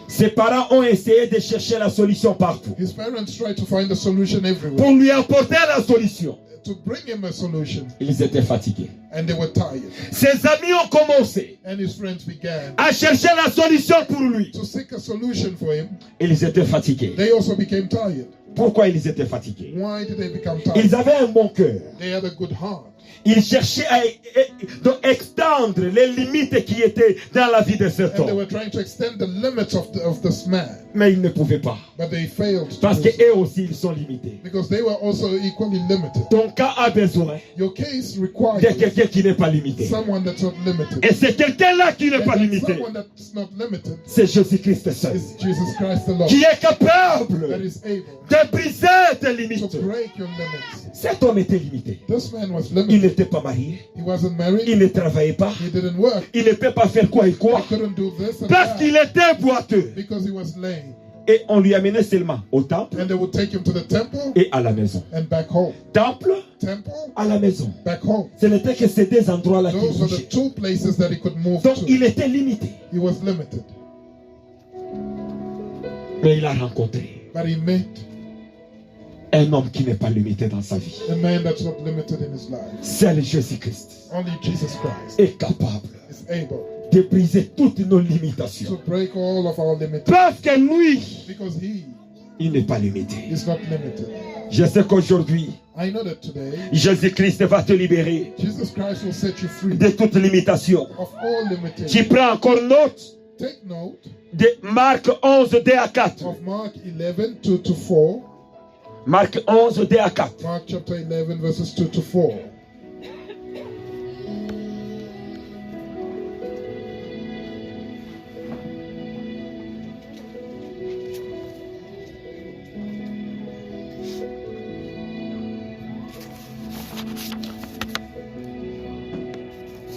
Ses parents ont essayé de chercher la solution partout. His parents tried to find a solution everywhere, Pour lui apporter la solution, to bring him a solution, ils étaient fatigués. and they were tired. Ses amis ont commencé And his friends began à chercher la solution pour lui. to seek a solution for him. Ils étaient fatigués. They also became tired. Pourquoi ils étaient fatigués? Why did they become tired? Ils avaient un bon cœur. They had a good heart. Ils cherchaient à extendre les limites qui étaient dans la vie de cet And they homme. were trying to extend the limits of this man. Mais ils ne pouvaient pas. But they failed to Parce do so, qu'eux aussi, ils sont limités. because they were also equally limited. Ton cas a besoin Your case de requires quelqu'un qui n'est pas limité. someone that's not limited. Et c'est quelqu'un-là qui n'est And pas that limité. someone that's not limited C'est Jésus-Christ seul. is Jesus Christ the Lord, Qui est that capable is able de briser tes to limites. break your limits. Cet homme était limité. This man was Il limited. n'était pas marié. He wasn't married. Il ne travaillait pas. He didn't work. Il ne peut pas faire quoi et He quoi. couldn't do this and Parce that qu'il était boiteux. because he was lame. Et on lui amenait seulement au temple And they would take him to the temple et à la maison. and back home. Temple Temple, à la maison. back home. Ce n'était que ces deux endroits-là qu'il Those were the bougeait. two places that he could move Donc il to. était limité. He was limited. Mais il a rencontré But he met un homme qui n'est pas limité dans sa vie. a man that's not limited in his life. Seul Jésus-Christ Only Jesus Christ est capable is able de briser toutes nos to limitations. break all of our limitations, Parce que lui, because he il n'est pas limité. is not limited. Je sais qu'aujourd'hui, I know that today, Jésus-Christ va te libérer Jesus Christ will set you free de toute limitation. of all Tu limitations. prends encore note Take note de Marc 11, 2 à 4. of Mark 11, 2 to 4. Marc 11, 2 à 4. Mark chapter 11, verses 2 to 4.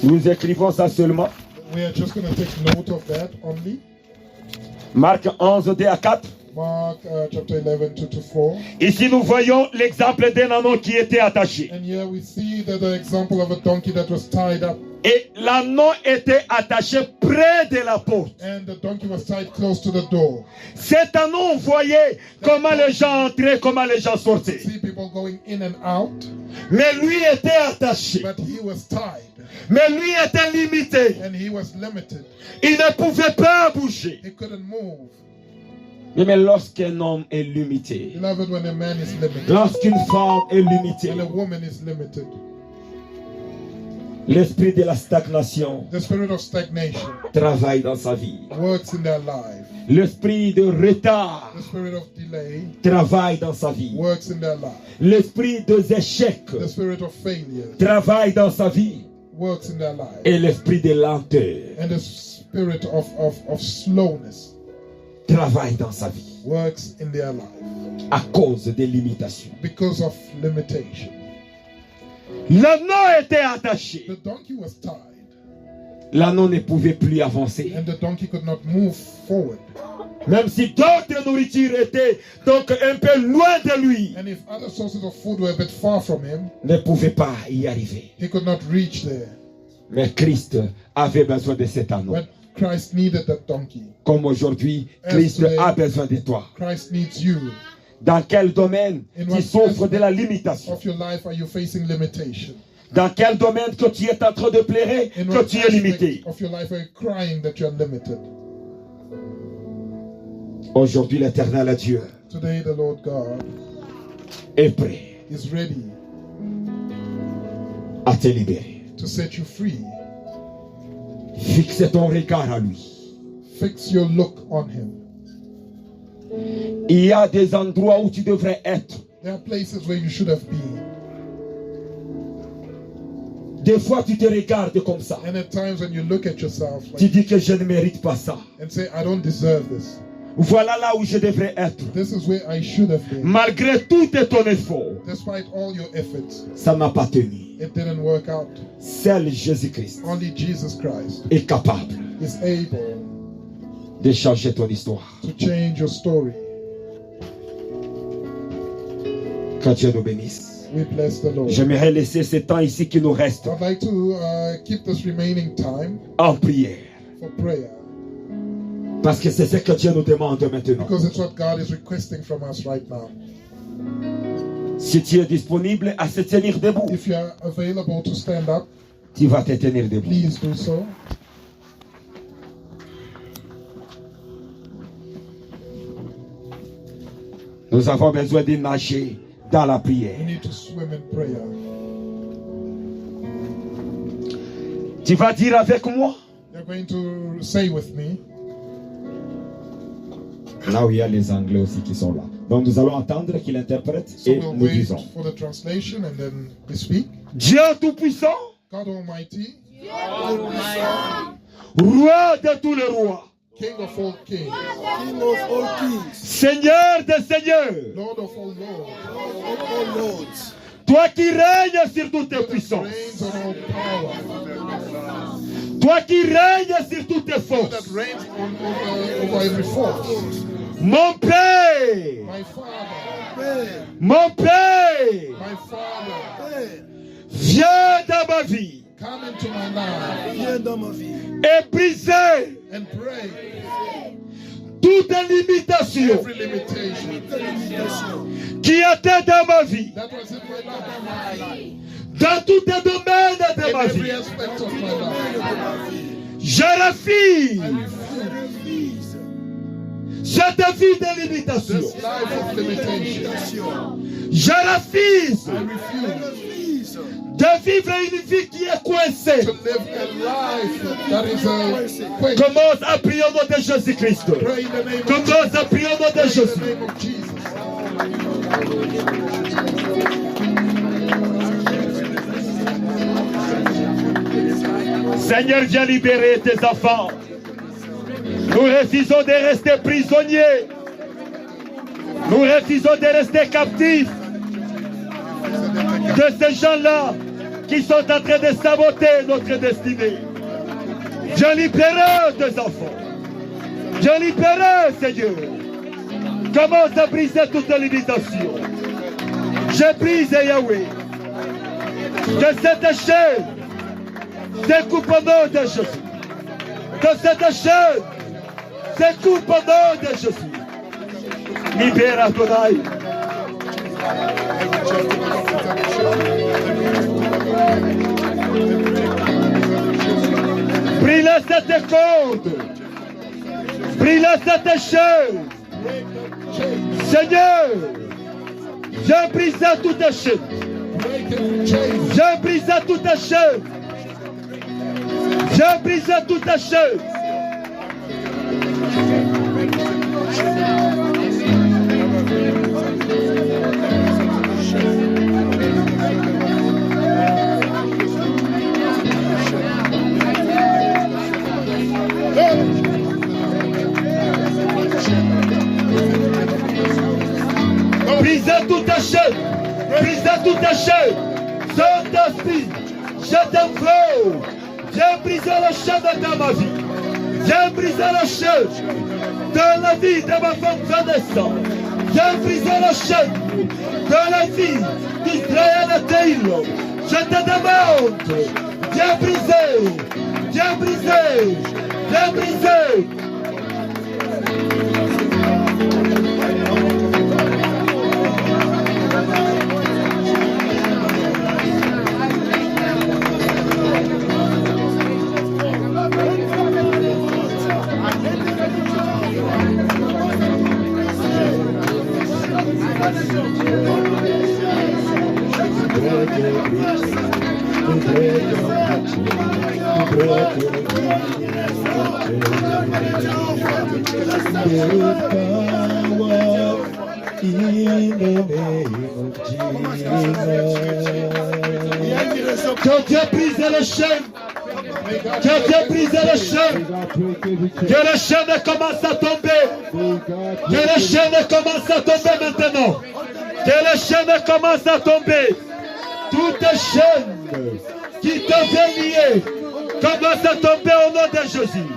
Nous écrivons ça seulement. We are just going to take note of that only. Marc 11, 2 à 4. Mark chapter 11, 2 to 4. Ici, nous voyons l'exemple d'un anneau qui était attaché. And here we see that the example of a donkey that was tied up. Et l'anneau était attaché près de la porte. And the donkey was tied close to the door. Cet anneau, on voyait comment les gens entraient, comment les gens sortaient. See people going in and out, Mais lui était attaché. but he was tied Mais lui était limité. and he was limited. Il ne pouvait pas bouger. He couldn't move. Mais lorsqu'un homme est limité, Beloved, when a man is limited, lorsqu'une femme est limitée, when a woman is limited, l'esprit de la stagnation the spirit of stagnation travaille dans sa vie. works in their life. L'esprit de retard The spirit of delay travaille dans sa vie. works in their life. L'esprit des échecs The spirit of failure travaille dans sa vie. works in their life. Et l'esprit de lenteur And the spirit of slowness travaille dans sa vie. works in their life À cause des limitations. because of limitation. L'anneau était attaché. The donkey was tied L'anneau ne pouvait plus avancer. and the donkey could not move forward. Même si d'autres nourritures étaient donc un peu loin de lui, And if other sources of food were a bit far from him, ne pouvait pas y arriver. he could not reach there. Mais Christ avait besoin de cet anneau. But Christ needed that donkey. Comme aujourd'hui, Christ a besoin de toi. Christ needs you. Dans quel domaine In tu what souffres de la limitation? Of your life are you facing limitation? Dans quel domaine que tu es en train de pleurer In que what tu es limité? aspect of your life are you crying that you are limited? Aujourd'hui, l'Éternel Dieu Today the Lord God est prêt is ready à te libérer. to set you free. Fixe ton regard à lui. Fix your look on him. Il y a des endroits où tu devrais être. There are places where you should have been. Des fois, tu te regardes comme ça. And at times when you look at yourself Tu like, dis que je ne mérite pas ça. and say, I don't deserve this. Voilà là où je devrais être. This is where I should have been. Malgré tout ton effort, Despite all your efforts, ça n'a pas tenu. it didn't work out. Seul Jésus-Christ Only Jesus Christ est capable is able de changer ton histoire. to change your story. Que Dieu nous bénisse. We bless the Lord. J'aimerais laisser ce temps ici qui nous reste I'd like to keep this remaining time en prière. for prayer. Parce que c'est ce que Dieu nous demande maintenant. Because it's what God is requesting from us right now. Si tu es disponible à se tenir debout, If you are available to stand up, tu vas te tenir debout. please do so. Nous avons besoin de nager dans la We prière. need to swim in prayer. Tu vas dire avec moi, You're going to say with me. Là où il y a les Anglais aussi qui sont là. Donc nous allons entendre qu'il interprète So et we'll nous wait disons. for the translation and then we speak. Dieu Tout-Puissant, God Almighty, Roi de tous les rois, King of all kings, Seigneur des seigneurs, Lord of all lords, toi qui règnes sur toutes tes that puissances, reigns on all power, toi qui règnes sur toutes tes that forces, reigns over every force. mon Père, My Father, mon Père, my Father, viens dans ma vie come into my life et briser and break toute limitation every limitation qui était dans ma vie, that was in my life, dans tous les domaines de in ma every vie. aspect of my life. Je refuse I refuse cette vie de limitation. this life of limitation. Je refuse I refuse de vivre une vie qui est coincée. to live a life that is a quick. Commence à prier au nom de Jésus-Christ. Pray in the name of Commence à prier au nom de Pray in the Jésus. name of Jesus. Seigneur, viens libérer tes enfants. Nous refusons de rester prisonniers. Nous refusons de rester captifs de ces gens-là qui sont en train de saboter notre destinée. Viens libérer tes enfants. Viens libérer, Seigneur. Commence à briser toutes les limitations. Je brise, Yahweh. Que cette chaîne découpe au nom de Jésus. Que cette chaîne découpe au nom de Jésus. Libère Adonai. Brille cette corde. Brille cette chaîne. Seigneur, viens briser toute chaîne. Viens briser toute chaîne. Viens briser toute chaîne. Brisez toute chaîne. Brisez toute chaîne. Saint-Esprit, je t'envoie. Viens briser la chaîne dans ma vie. Viens briser la chaîne dans la vie de ma femme Vanessa. Viens briser la chaîne dans la vie d'Israël Taylor. Je te demande, viens briser, viens briser, viens briser. Que Dieu brise les chaînes. Que Dieu brise les chaînes. Que les chaînes commencent à tomber. Que les chaînes commencent à tomber maintenant. Que les chaînes commencent à tomber. Toutes les chaînes qui t'avaient lié commencent à tomber au nom de Jésus.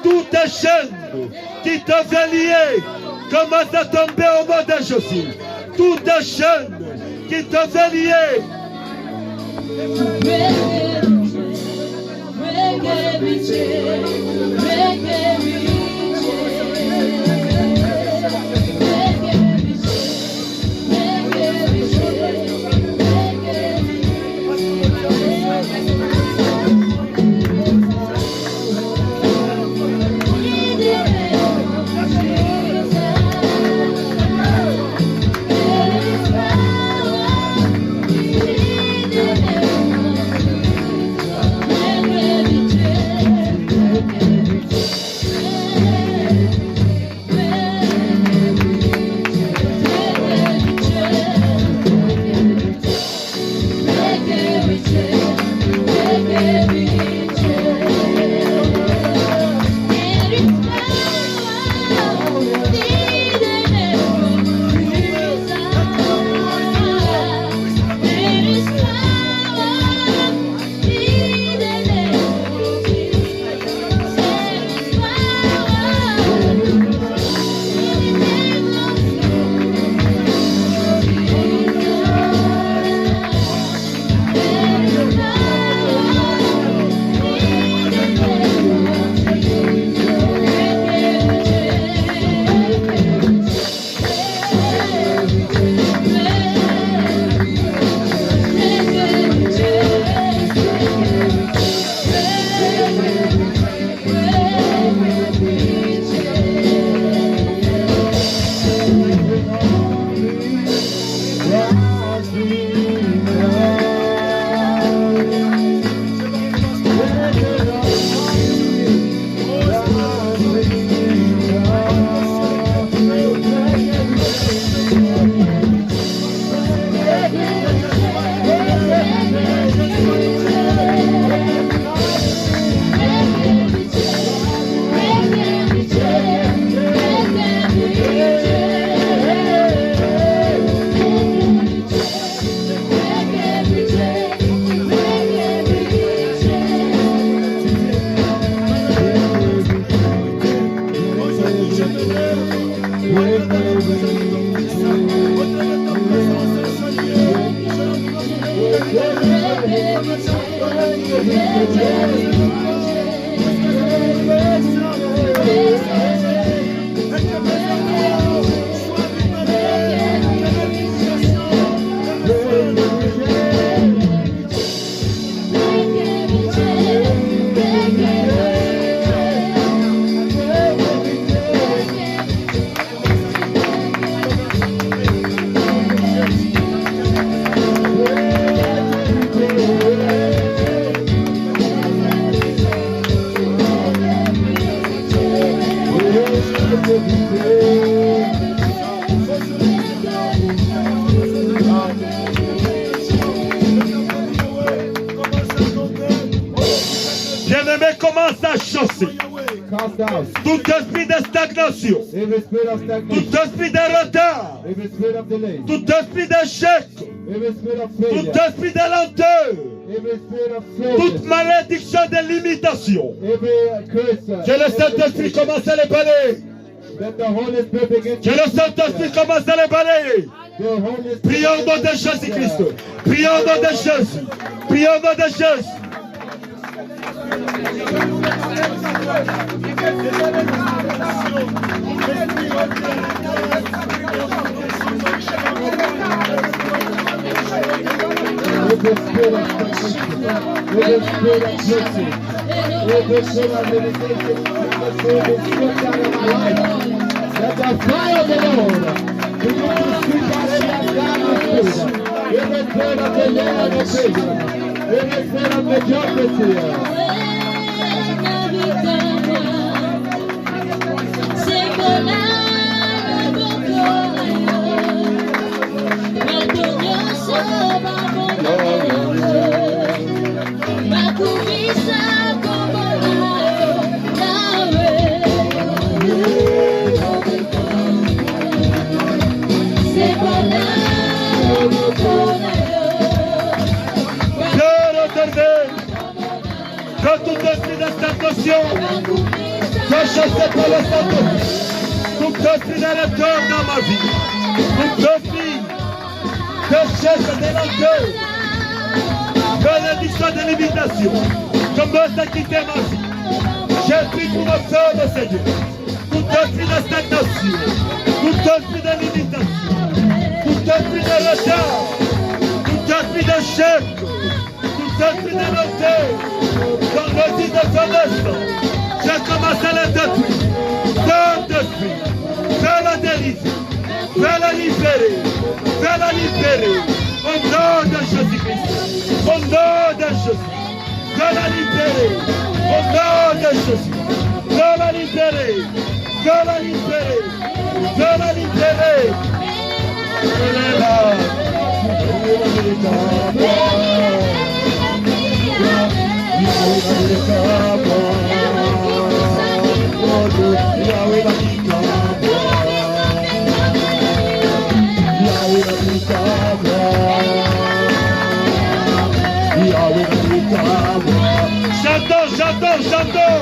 Toutes les chaînes qui t'avaient lié commencent à tomber au nom de Jésus. Toutes les chaînes qui t'avaient lié. Break every chain, break every chain. Bien-aimé, commence à chasser Cast out tout esprit de stagnation, every spirit of tout stagnation, esprit de retard, every spirit of delay, tout esprit d'échec, every spirit of tout failure, esprit de lenteur, every spirit of toute slowness, malédiction de limitation. every curse. Que le Saint-Esprit commence à les balayer. Let the Holy Spirit begin Que le Saint-Esprit commence à les balayer. The Holy Spirit Prions au nom de Jésus-Christ. Prions au nom de Jésus. Prions au nom de Jésus. Every spirit of stagnation, every spirit of blessing, every spirit of limitation, every spirit of destruction of my life. Let the fire of the Lord begin to sweep out every ungodly spirit, every spirit of delay and oppression, every spirit of mediocrity. Que tout esprit de stagnation soit chassé par le Saint-Esprit. Tout esprit de retard dans ma vie, tout esprit de chef de lenteur, bénédiction de limitation, commence à quitter ma vie. J'ai pris pour me faire le Seigneur. Tout esprit de stagnation, tout esprit de limitation, tout esprit de retard, tout esprit d'échec, tout esprit de lenteur, dans le vie de ton instant, j'ai commencé à le détruire. Saint-Esprit, fais la délivrer, fais la libérer, fais la libérer. Au nom de Jésus-Christ, au nom de Jésus, fais la libérer. Au nom de Jésus, fais la libérer, fais la libérer, fais la libérer. Elle est là, elle est là. J'adore.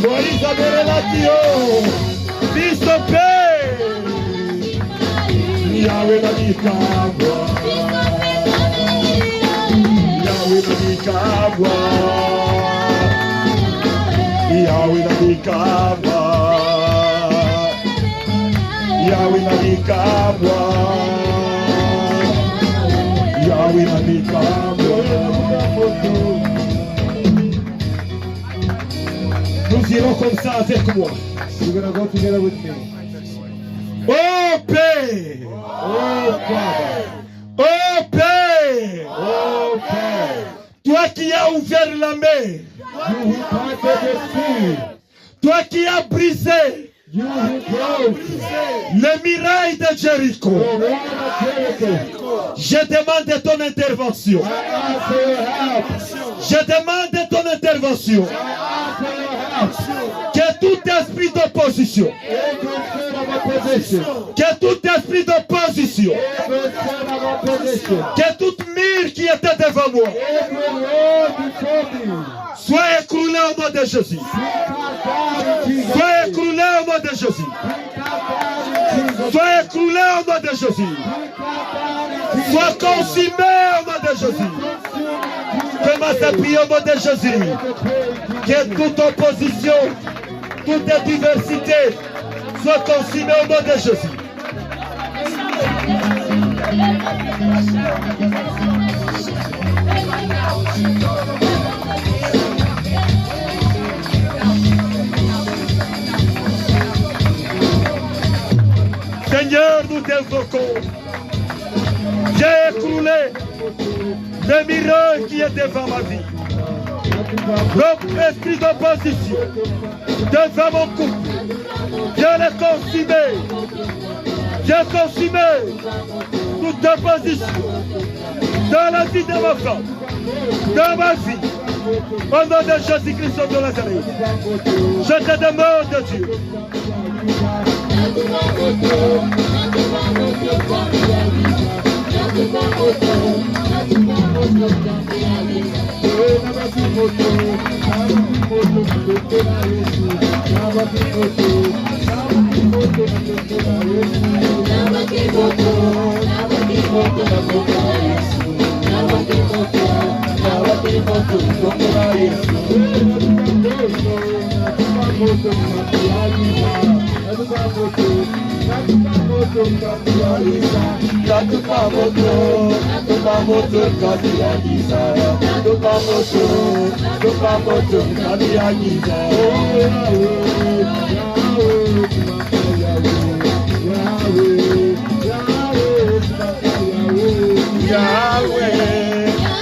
Moïse avait relation, fils de paix. Yahweh n'a dit qu'à voir. Yahweh n'a dit qu'à voir. Yahweh n'a dit qu'à voir. Yahweh n'a dit qu'à voir. Yahweh n'a dit qu'à voir. Nous irons comme ça avec moi. You're going to go together with me. Oh Père! Oh Father! Oh Père! Oh Père! Toi qui as ouvert la mer, You who parted the sea, toi qui as brisé you who broke les murailles de Jéricho, the wall of Jericho, je demande ton intervention. I ask for your help. Je demande ton intervention. I ask for your help. opposition, every spirit of opposition, que tout esprit d'opposition, every spirit of opposition, que toute mire qui était devant moi, every word before me, soit écroulé au nom de Jésus. be cast down in Jesus' Soit name. écroulé au nom de Jésus. Be cast down in Jesus' Soit écroulé au nom de Jésus. name. Be cast down in Jesus' Soit name. consumé au nom de Jésus. Commence à prier au nom de Jésus. Que toute opposition, toute diversité soit consumée au nom de Jésus. Seigneur, nous t'invoquons. J'ai écroulé le miracle qui est devant ma vie. L'esprit d'opposition devant mon couple. Je l'ai consumé. J'ai consumé toute opposition dans la vie de ma femme, dans ma vie. Au nom de Jésus-Christ de Nazareth, je te demande, Dieu,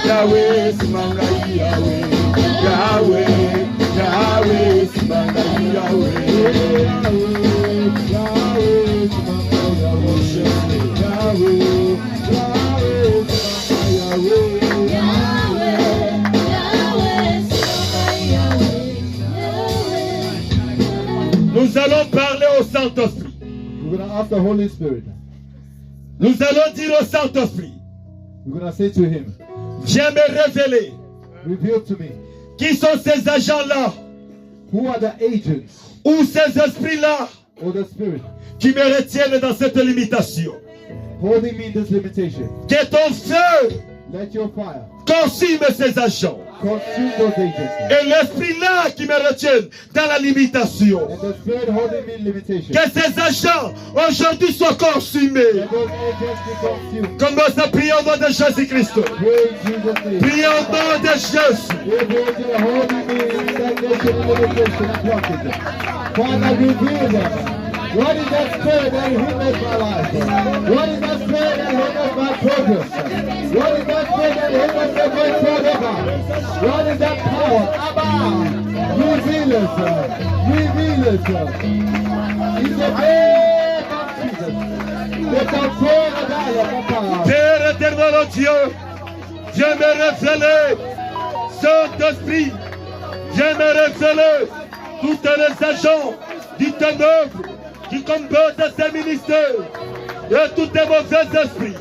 Yahweh, Simanga Yahweh, Yahweh, Yahweh, Simanga Yahweh, Yahweh, Nous allons parler au Saint-Esprit. We're going to ask the Holy Spirit. Nous allons dire au Saint-Esprit, We're going to say to him, viens me révéler reveal to me, qui sont ces agents-là who are the agents ou ces esprits-là or the spirit qui me retiennent dans cette limitation. holding me in this limitation. Que ton feu Let your fire consume ces agents. consume those agents. Et l'esprit-là qui me retient dans la limitation. And the spirit holding me in limitation. Que ces agents aujourd'hui soient consumés. Let those agents be consumed. Commence à prier au nom de Jésus-Christ. Pray in Jesus' name. Priez au nom de Jésus. If you're holding me in stagnation and limitation and blockage, Father, reveal them. What is that spirit that hinders my life? What is that spirit that hinders my progress? What is that spirit that hinders me going forever? What is that power? Abba! Reveal it, reveal it. In the name of Jesus. The control of God, Papa. Père éternel, oh Dieu, viens me révéler, Saint-Esprit, viens me révéler tous les agents du ténèbre qui combattent ces ministères et tous les mauvais esprits.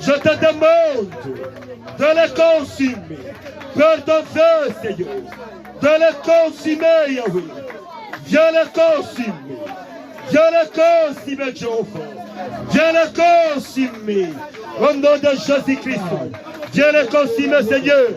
Je te demande de les consumer par ton feu, Seigneur, de les consumer, Yahweh. Viens les consumer, viens les consumer, Jéhovah. Viens les consumer au nom de Jésus-Christ. Viens les consumer, Seigneur.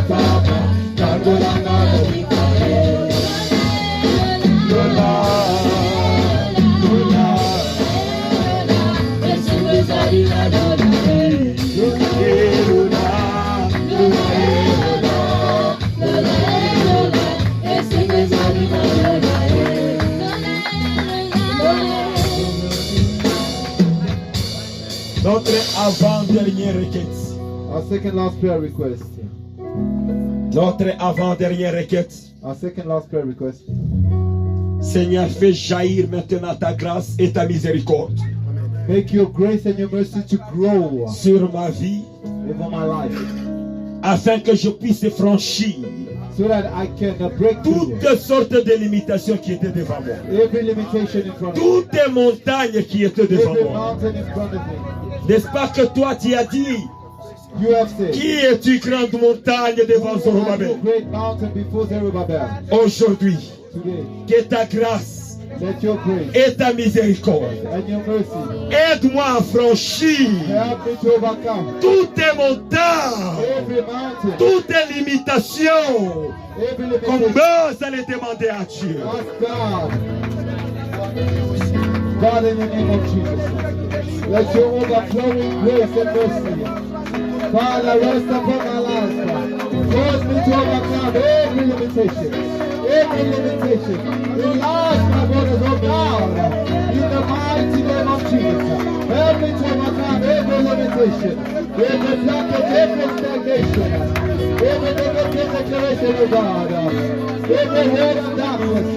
Papa. requête. Our second last prayer request. Notre avant-dernière requête. Our second last prayer request. Seigneur, fais jaillir maintenant ta grâce et ta miséricorde Make your grace and your mercy to grow sur ma vie, over my life, afin que je puisse franchir so that I can break through toutes sortes de limitations qui étaient devant moi. every limitation in front of me, Toutes les montagnes qui étaient devant every moi. mountain in front of me. N'est-ce pas que toi tu as dit, You have said, qui es-tu grande montagne devant "You are Zorobabel? a great mountain before Zerubbabel." Aujourd'hui, Today, que ta grâce let your grace et ta miséricorde and your mercy aide-moi à franchir help me to overcome toutes les montagnes, every mountain, toutes les limitations. every limitation. Commence à les demander à Dieu. Ask God. God, in the name of Jesus, let your overflowing grace and mercy, Father, rest upon my life. Cause me to overcome every limitation. Every limitation. Enlarge my borders, oh God, in the mighty name of Jesus. Help me to overcome every limitation, every blockage, every stagnation, every negative declaration, oh God, every word of darkness,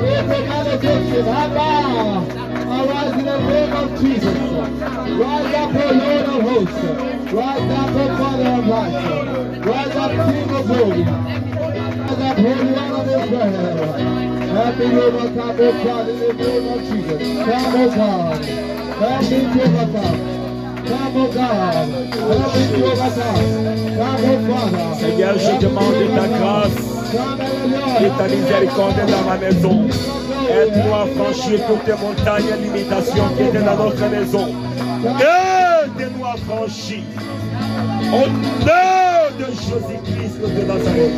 every malediction, Abba. Arise in the name of Jesus. Rise up, O Lord of hosts. Rise up, O Father of life. Rise up, King of glory. Rise up, Holy One of Israel. Help me to overcome, O God, in the name of Jesus. Come, O God. Help me to overcome. Come, O God. Help me to overcome. Come, O Father. Seigneur, je demande ta grâce et ta miséricorde dans ma maison. Aide-moi à franchir toutes les montagnes et limitations qui étaient dans notre maison. Aide-nous à franchir. Au nom de Jésus-Christ de Nazareth.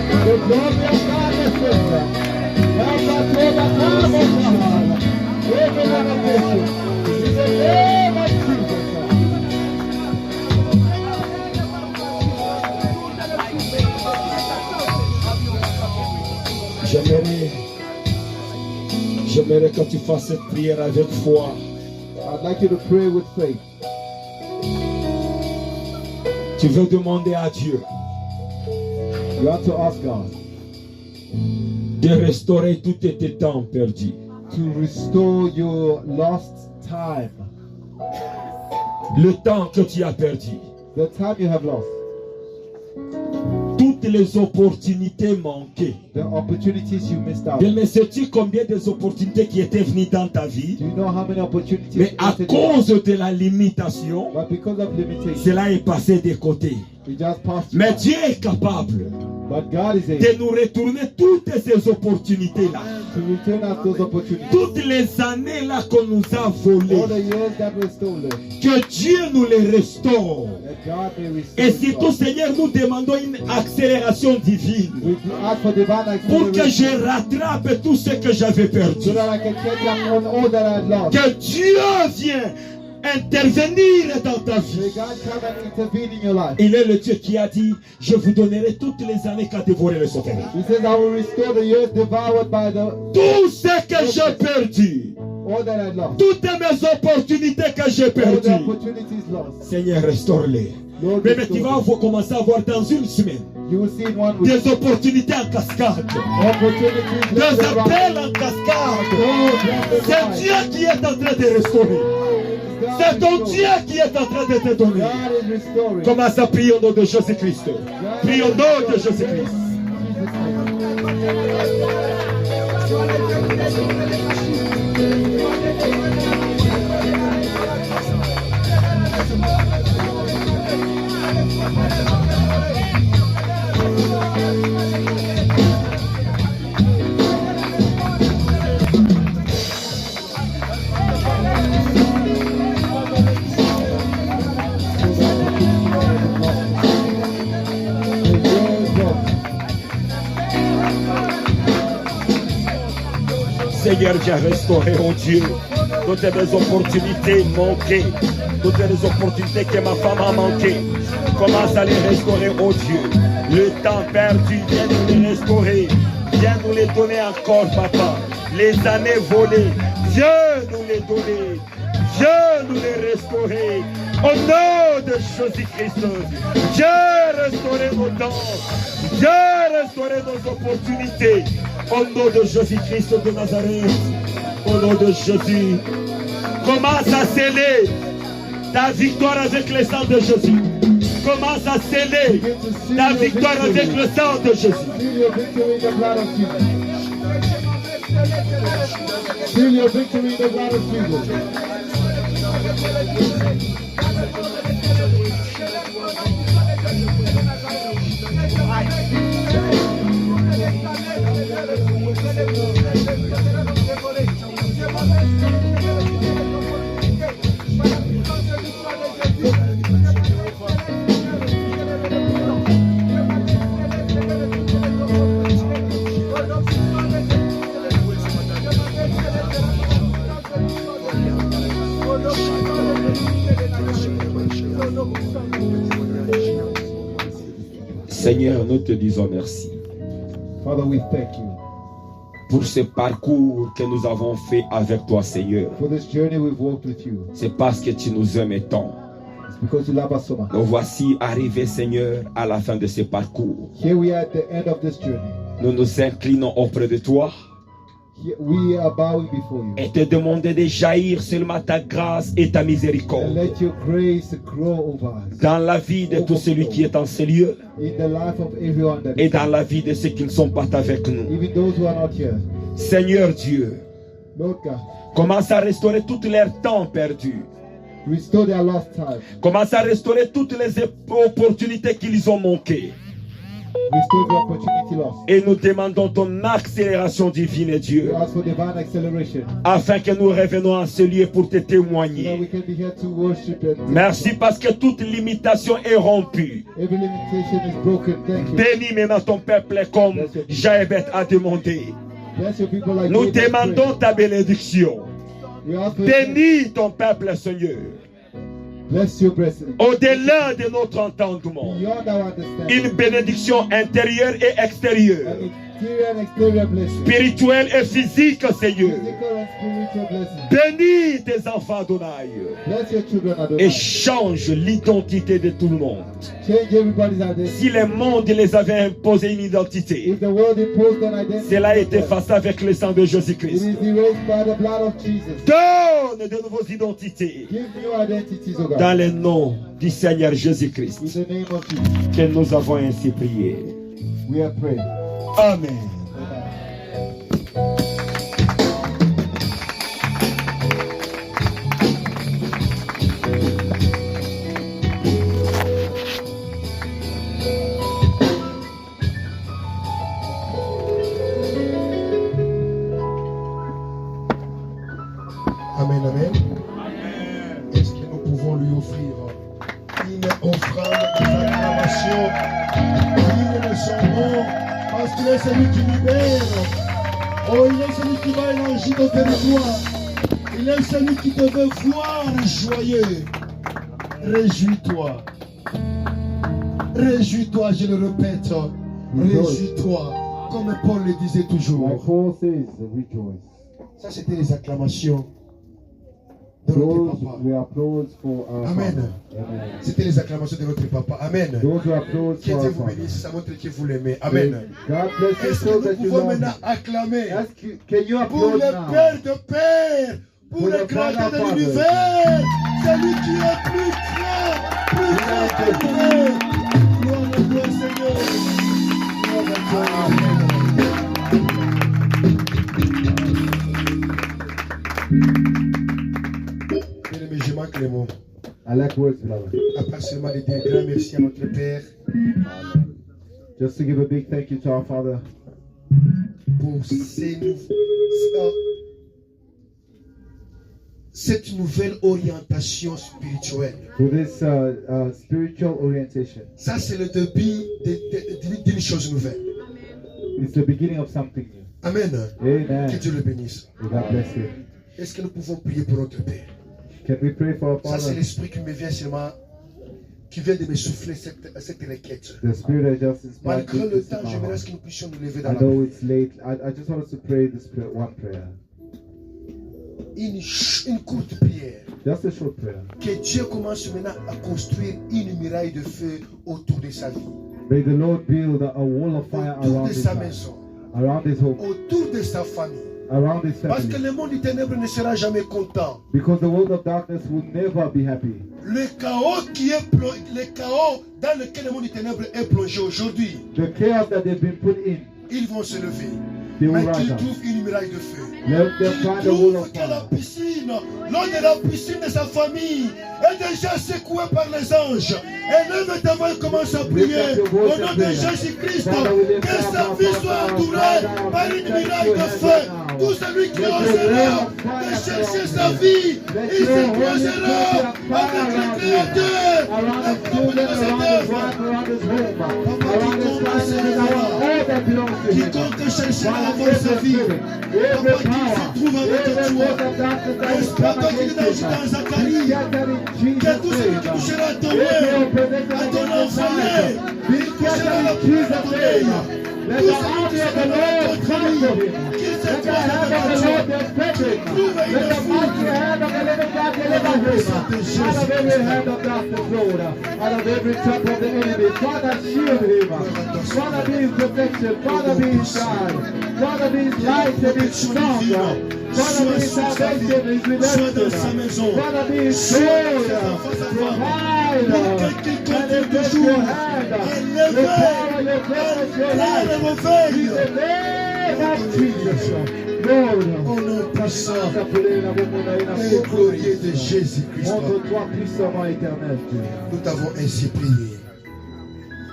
The glory of God is with us. Help us to overcome, O God, every limitation. In the name of Jesus. J'aimerais que tu fasses cette prière avec foi. I'd like you to pray with faith. Tu veux demander à Dieu You have to ask God de restaurer tous tes temps perdus. to restore your lost time, Le temps que tu as perdu. the time you have lost, Toutes les opportunités manquées. the opportunities you missed out. Mais sais-tu combien des opportunités qui étaient venues dans ta vie? Do you know how many opportunities? Mais à entered cause de la limitation, But because of limitation, cela est passé de côté. we just passed Mais by. Dieu est capable But God is able de nous retourner toutes ces opportunités-là. to return us those opportunities. Toutes les années-là qu'on nous a All volées, the years that were stolen, que Dieu nous les restaure. that God may restore. Et it surtout, back. Seigneur, nous demandons une accélération divine We ask for divine pour que acceleration je rattrape tout ce que j'avais perdu. so that I can catch up on all that I lost. Que Dieu vienne intervenir dans ta May vie. God come and intervene in your life. Il est le Dieu qui a dit, je vous donnerai toutes les années qu'a dévoré le sauterelle. He says, I will restore the years devoured by the Tout ce que j'ai perdu, all that I lost. toutes mes opportunités que j'ai All the perdues, opportunities lost. Seigneur, restaure-les. Lord, Mais tu vas restore. commencer à voir dans une semaine You will see in 1 week des opportunités en cascade, opportunities des left and right. appels en cascade. Doors left and C'est right. Dieu qui est en train de restaurer. God C'est is ton restoring. Dieu qui est en train de te donner. God is restoring. Commence à prier au nom de Jésus-Christ. God Prie is au nom de restoring. Jésus-Christ. Seigneur, viens restaurer, oh Dieu, toutes les opportunités manquées, toutes les opportunités que ma femme a manquées. Commence à les restaurer, oh Dieu. Le temps perdu, viens nous les restaurer. Viens nous les donner encore, papa. Les années volées, viens nous les donner. Viens nous les restaurer. Au nom de Jésus-Christ. Viens restaurer nos dents. Viens restaurer nos opportunités. Au nom de Jésus-Christ de Nazareth. Au nom de Jésus. Commence à sceller ta victoire avec le sang de Jésus. Commence à sceller ta victoire avec le sang de Jésus. Seal your victory in the blood of Jesus. Seigneur, nous te disons merci. Father, we thank you pour ce parcours que nous avons fait avec toi, Seigneur. for this journey we've walked with you. C'est parce que tu nous aimes tant. It's because you love us so much. Nous voici arrivés, Seigneur, à la fin de ce parcours. Here we are at the end of this journey. Nous nous inclinons auprès de toi Here we are bowing before you. et te demander de jaillir seulement ta grâce et ta And miséricorde let your grace grow over us. dans la vie de tout celui qui est en ces lieux In the life of everyone that et is dans la vie de ceux qui ne sont pas avec nous. even those who are not here. Seigneur Dieu, Lord God, commence à restaurer tout leur temps perdu. restore their lost time. Commence à restaurer toutes les opportunités qu'ils ont manquées. Restore the opportunity lost. Et nous demandons ton accélération divine, We Dieu, ask for divine acceleration afin que nous revenons à ce lieu pour te so that témoigner. we can be here to worship and Merci parce que toute limitation est rompue. every limitation is broken. Thank you. Bénis maintenant ton peuple comme Jaébet a demandé. Bless your people like Nous David demandons ta bénédiction. prayed. We ask for Bénis ton peuple, Seigneur, bless your blessing au-delà de notre entendement. beyond our understanding. Une bénédiction intérieure et extérieure, An exterior and exterior blessing. spirituelle et physique, Seigneur. Physical and spiritual blessing. Bénis tes enfants, Adonai, Bless your children, et Adonai. change l'identité de tout le monde. Change everybody's identity. Si le monde les avait imposé une identité, If the world imposed an identity, cela a été effacé avec le sang de it Jésus-Christ. is erased by the blood of Jesus. Donne de nouvelles identités Give new identities, O God. dans le nom du Seigneur Jésus-Christ In the name of Jesus, que nous avons ainsi prié. we are praying. Amen. Amen, amen. Est-ce que nous pouvons lui offrir une offrande d'acclamation digne de son nom, parce qu'il est celui qui libère. Oh, il est celui qui va élargir nos territoires. Il est celui qui te veut voir joyeux. Réjouis-toi. Réjouis-toi, je le répète. Réjouis-toi. Comme Paul le disait Like toujours. Paul says, rejoice. Ça, c'était les acclamations de notre Those papa. we applause for our Amen. Father. Amen. C'était les acclamations de notre papa. Amen. Those who applause Que for Dieu our vous Father. bénisse, ça montre que vous l'aimez. Amen. God bless you Est-ce so que that nous you pouvons love maintenant Him. acclamer Can you pour applaud le now? Père de Père, pour Pour le le Créateur de Père, l'univers, celui qui est plus grand que l'univers. Gloire à toi, Seigneur. Gloire à toi. Bien-aimé, je manque les mots. I like words, beloved. À part seulement de dire grand merci à notre Père Just to give a big thank you to our Father pour cette nouvelle orientation spirituelle. for this spiritual orientation. Ça, c'est le début d'une chose nouvelle. It's the beginning of something new. Amen. Que Amen. Dieu le bénisse. God bless you. Est-ce que nous pouvons prier pour notre Père? Can we pray for our Ça, c'est Father? l'esprit qui me vient seulement, qui vient de me souffler cette requête. The Spirit has just inspired Malgré me le to temps, speak my j'aimerais heart. que nous puissions nous lever dans I la know prière. it's late. I just want us to pray this prayer, one prayer. une courte prière. Just a short prayer. Que Dieu commence maintenant à construire une muraille de feu autour de sa vie, May the Lord build a wall of fire autour around de his sa life, maison, around his home, autour de sa famille. around his Parce que family. le monde des ténèbres ne sera jamais content. Because the world of darkness will never be happy. Le chaos dans lequel le monde des ténèbres est plongé aujourd'hui, The chaos that they've been put in, ils vont se lever. they will Mais rise qu'ils up. trouvent une muraille de feu. Let them Qu'il find a wall trouve of que la fire. piscine, l'eau de la piscine de sa famille est déjà secouée par les anges. Et lève ta voix et commence à prier au nom de Jésus-Christ. Que sa vie soit entourée par une muraille de feu. Tout celui qui osera de chercher sa vie, il se croisera avec le Créateur. Le peuple de cette œuvre. Quiconque cherchera à avoir sa vie, papa, qu'il se trouve avec toi. Espère qu'il est dans Zacharie, que tout celui qui touchera à ton œil, à ton enfanné, il touchera la pluie de ton œil. Tout celui qui sera dans notre famille, qu'il se croise avec toi, qu'il trouve une foule. Out of every hand of darkness, Lord, out of every trap of the enemy, Father, shield him. Father, be his protection. Father, be his guide. Father, be his light and his song. Father, be his salvation, his redemption. Father, be his sword, provide, and lift your hand. Your power, your presence, your life. In the name of Jesus, Lord, Au nom puissant s'appeler la bonne et glorieux de Jésus-Christ, montre-toi puissamment éternel, Dieu. nous t'avons ainsi prié.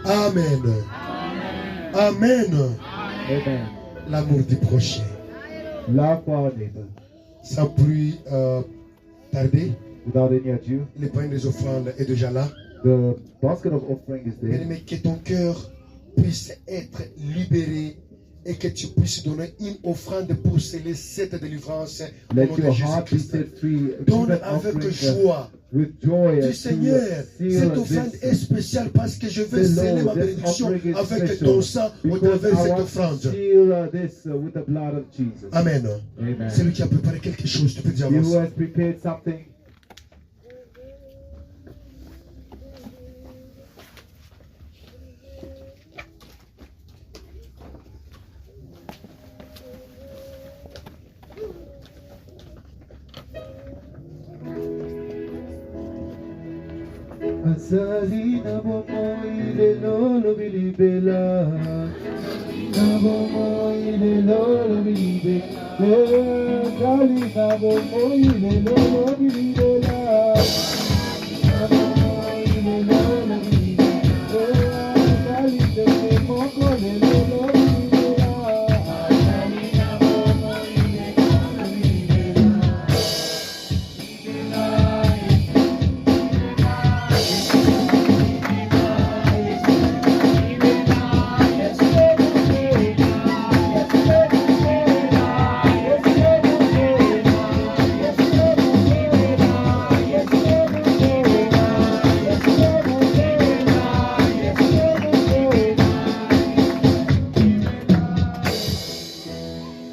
Amen. Amen. Amen. L'amour du prochain. Love for our neighbor. Sans plus tarder, Without any ado, le pain des offrandes est déjà là. the basket of offering is there. Bien-aimé, que ton cœur puisse être libéré et que tu puisses donner une offrande pour sceller cette délivrance au Let nom de your heart be Jésus-Christ. set free. Donne Give an avec offering joie. with joy Dis to Seigneur, seal cette offrande est this. spéciale parce que je veux Say, sceller ma Lord, this bénédiction offering is avec special ton sang au because travers de I cette want to offrande. seal this with the blood of Jesus. Amen. Amen. Celui qui a préparé quelque chose, tu peux dire He who avancer. has prepared something. Asali na bomo ile lolo bilibela, na bomo ile lolo bilibe, asali na bomo ile lolo bilibela, na bomo ile lolo bilibe, asali na bomo ile lolo bilibela, asali na bomo ile lolo bilibela.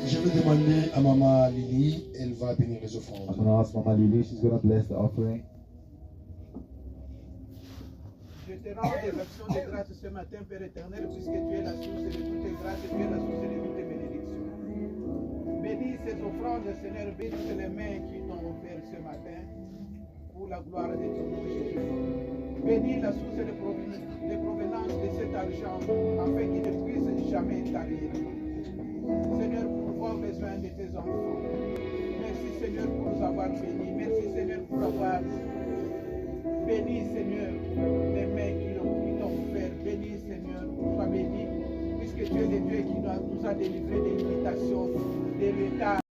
Je vais demander à Maman Lily, elle va bénir les I'm offrandes. going to ask Mama Lily, she's going to bless the offering. Je te rends des actions de grâce ce matin, Père éternel, puisque tu es la source de toutes grâces et tu es la source de toutes bénédictions. Bénis ces offrandes, Seigneur, bénis les mains qui t'ont offert ce matin pour la gloire de ton nom, Jésus. Bénis la source de provenance de cet argent afin qu'il ne puisse jamais tarir. Seigneur, pour voir besoin de tes enfants. Merci, Seigneur, pour nous avoir bénis. Merci, Seigneur, pour avoir béni, Seigneur, les mains qui t'ont offert. Béni, Seigneur, sois béni, puisque tu es le Dieu qui nous a délivrés des limitations, des retards.